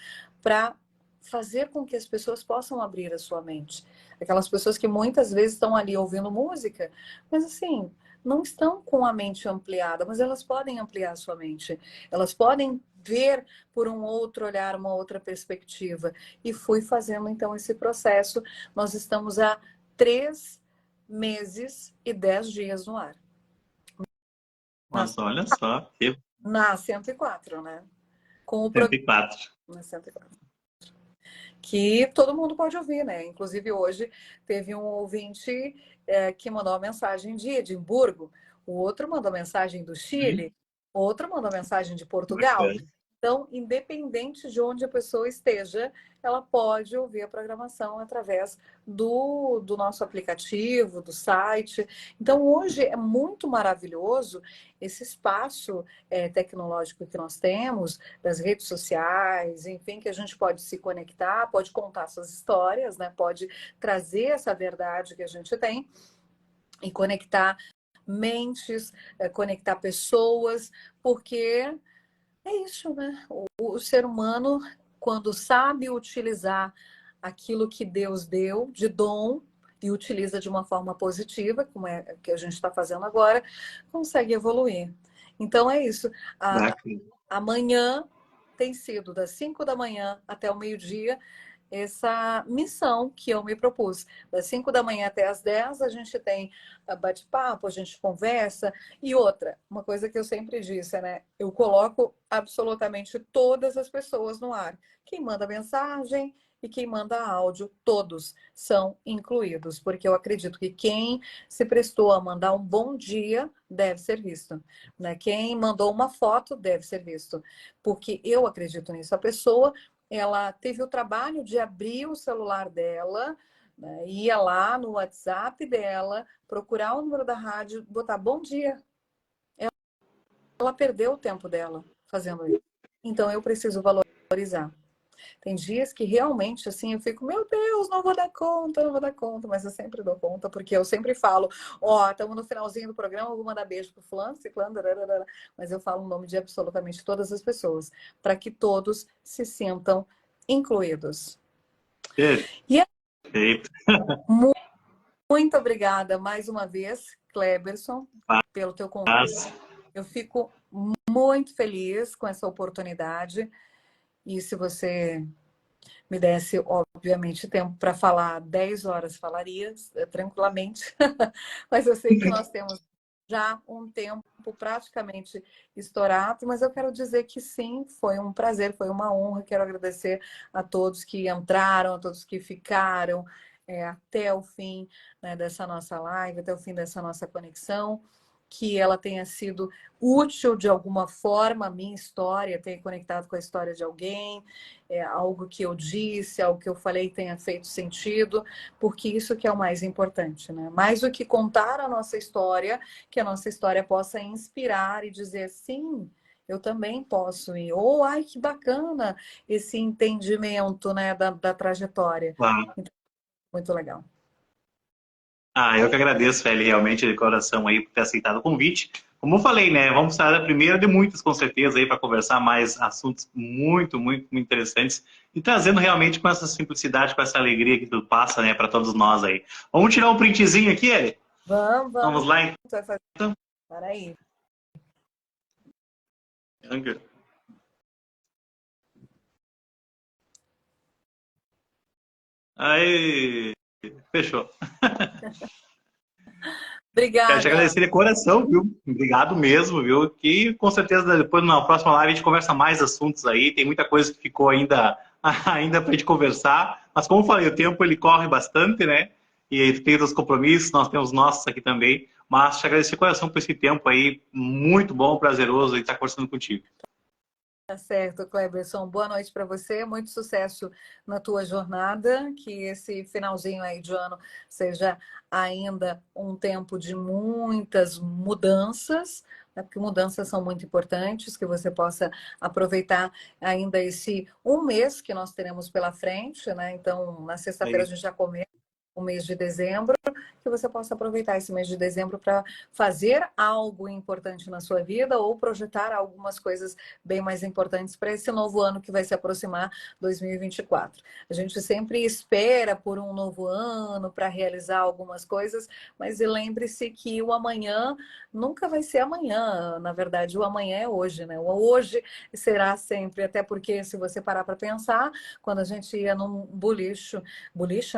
para fazer com que as pessoas possam abrir a sua mente. Aquelas pessoas que muitas vezes estão ali ouvindo música, mas assim, não estão com a mente ampliada, mas elas podem ampliar a sua mente. Elas podem ver por um outro olhar, uma outra perspectiva. E fui fazendo então esse processo. Nós estamos há 3 meses e 10 dias no ar. Nossa, olha só. Na 104, né? Com o programa 104. na 104. Que todo mundo pode ouvir, né? Inclusive hoje teve um ouvinte que mandou uma mensagem de Edimburgo, o outro mandou mensagem do Chile, outro mandou mensagem de Portugal. Então, independente de onde a pessoa esteja, ela pode ouvir a programação através do nosso aplicativo, do site. Então, hoje é muito maravilhoso esse espaço tecnológico que nós temos, das redes sociais, enfim, que a gente pode se conectar, pode contar suas histórias, né? Pode trazer essa verdade que a gente tem e conectar mentes, conectar pessoas, porque é isso, né? O ser humano, quando sabe utilizar aquilo que Deus deu de dom e utiliza de uma forma positiva, como é que a gente está fazendo agora, consegue evoluir. Então é isso. Amanhã tem sido das 5 da manhã até o meio-dia essa missão que eu me propus. Das 5 da manhã até as 10 a gente tem bate-papo, a gente conversa. E outra, uma coisa que eu sempre disse, né? Eu coloco absolutamente todas as pessoas no ar. Quem manda mensagem e quem manda áudio, todos são incluídos, porque eu acredito que quem se prestou a mandar um bom dia deve ser visto, né? Quem mandou uma foto deve ser visto, porque eu acredito nisso. A pessoa ela teve o trabalho de abrir o celular dela, né, ia lá no WhatsApp dela, procurar o número da rádio, botar bom dia. Ela perdeu o tempo dela fazendo isso. Então eu preciso valorizar. Tem dias que realmente, assim, eu fico, meu Deus, não vou dar conta, não vou dar conta, mas eu sempre dou conta, porque eu sempre falo, estamos no finalzinho do programa, eu vou mandar beijo pro fulano, ciclano, mas eu falo o nome de absolutamente todas as pessoas, para que todos se sintam incluídos. E Perfeito. muito obrigada mais uma vez, Kleberson, pelo teu convite. Eu fico muito feliz com essa oportunidade. E se você me desse, obviamente, tempo para falar 10 horas, falaria tranquilamente. Mas eu sei que nós temos já um tempo praticamente estourado, mas eu quero dizer que sim, foi um prazer, foi uma honra. Quero agradecer a todos que entraram, a todos que ficaram até o fim, né, dessa nossa live, até o fim dessa nossa conexão. Que ela tenha sido útil de alguma forma, a minha história, tenha conectado com a história de alguém, algo que eu disse, algo que eu falei tenha feito sentido, porque isso que é o mais importante, né? Mais do que contar a nossa história, que a nossa história possa inspirar e dizer, sim, eu também posso ir. Ou, ai, que bacana esse entendimento, né, da trajetória. Então, muito legal. Eu que agradeço, Feli, realmente, de coração aí, por ter aceitado o convite. Como eu falei, né, vamos estar a primeira de muitas, com certeza, aí, para conversar mais assuntos muito, muito, muito interessantes e trazendo realmente com essa simplicidade, com essa alegria que tu passa, né, para todos nós aí. Vamos tirar um printzinho aqui, Eli? Vamos. Vamos lá, então. Peraí. Então. Aí, fechou. Quero te Obrigada. agradecer de coração, viu? Obrigado mesmo, viu? Que com certeza depois na próxima live a gente conversa mais assuntos aí. Tem muita coisa que ficou ainda, ainda pra gente conversar. Mas como eu falei, o tempo ele corre bastante, né? E tu tem os compromissos, nós temos os nossos aqui também. Mas te agradecer de coração por esse tempo aí. Muito bom, prazeroso estar conversando contigo. Tá certo, Cleberson. Boa noite para você. Muito sucesso na tua jornada. Que esse finalzinho aí de ano seja ainda um tempo de muitas mudanças, né? Porque mudanças são muito importantes. Que você possa aproveitar ainda esse um mês que nós teremos pela frente, né? Então, na sexta-feira a Aí, gente já começa o mês de dezembro, que você possa aproveitar esse mês de dezembro para fazer algo importante na sua vida ou projetar algumas coisas bem mais importantes para esse novo ano que vai se aproximar, 2024. A gente sempre espera por um novo ano para realizar algumas coisas, mas lembre-se que o amanhã nunca vai ser amanhã. Na verdade, o amanhã é hoje, né? O hoje será sempre, até porque se você parar para pensar, quando a gente ia num boliche,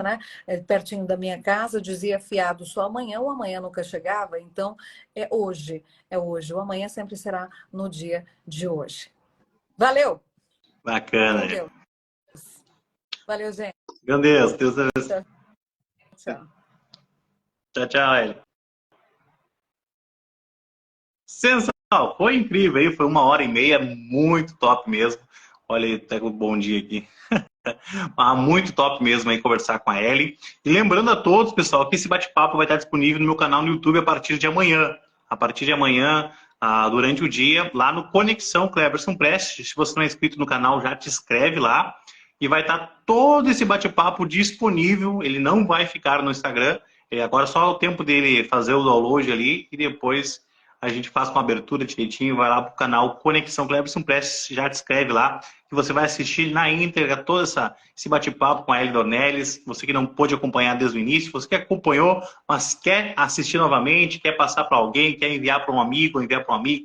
né? Pertinho da minha casa, dizia fiado só amanhã, o amanhã nunca chegava, então é hoje, o amanhã sempre será no dia de hoje. Valeu! bacana. Com Deus. Valeu, gente. Grandeza, Deus abençoe. Tchau. Tchau, tchau, Eli. Sensacional, foi incrível aí, foi 1h30, muito top mesmo. Olha, até um bom dia aqui. Muito top mesmo aí conversar com a Ellie. E lembrando a todos, pessoal, que esse bate-papo vai estar disponível no meu canal no YouTube a partir de amanhã. A partir de amanhã, durante o dia, lá no Conexão Cleberson Prestes. Se você não é inscrito no canal, já te inscreve lá. E vai estar todo esse bate-papo disponível. Ele não vai ficar no Instagram. Agora só é o tempo dele fazer o download ali e depois a gente faz com a abertura direitinho, vai lá pro canal Conexão Cleberson Prestes, já te inscreve lá, que você vai assistir na íntegra todo esse bate-papo com a Ellie Dornelles, você que não pôde acompanhar desde o início, você que acompanhou, mas quer assistir novamente, quer passar para alguém, quer enviar para um amigo,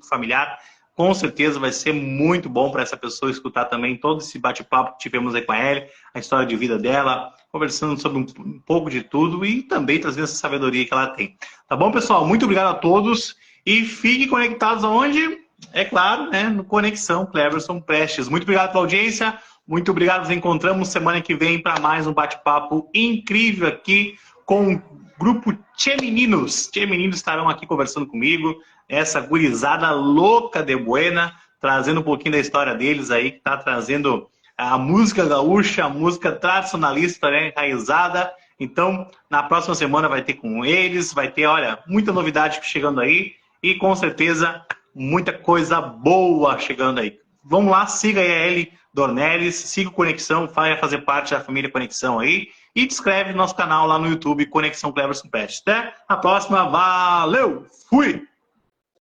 familiar, com certeza vai ser muito bom para essa pessoa escutar também todo esse bate-papo que tivemos aí com a Ellie, a história de vida dela, conversando sobre um pouco de tudo e também trazendo essa sabedoria que ela tem. Tá bom, pessoal? Muito obrigado a todos. E fiquem conectados aonde? É claro, né? No Conexão Cleberson Prestes. Muito obrigado pela audiência. Muito obrigado. Nos encontramos semana que vem para mais um bate-papo incrível aqui com o grupo Tchê Meninos. Tchê Meninos estarão aqui conversando comigo. Essa gurizada louca de buena, trazendo um pouquinho da história deles aí, que está trazendo a música gaúcha, a música tradicionalista, né? Enraizada. Então, na próxima semana vai ter com eles, vai ter, olha, muita novidade chegando aí. E com certeza, muita coisa boa chegando aí. Vamos lá, siga aí a Ellie Dornelles, siga o Conexão, vai fazer parte da família Conexão aí. E te inscreve no nosso canal lá no YouTube, Conexão Cleberson Prestes. Até a próxima, valeu! Fui!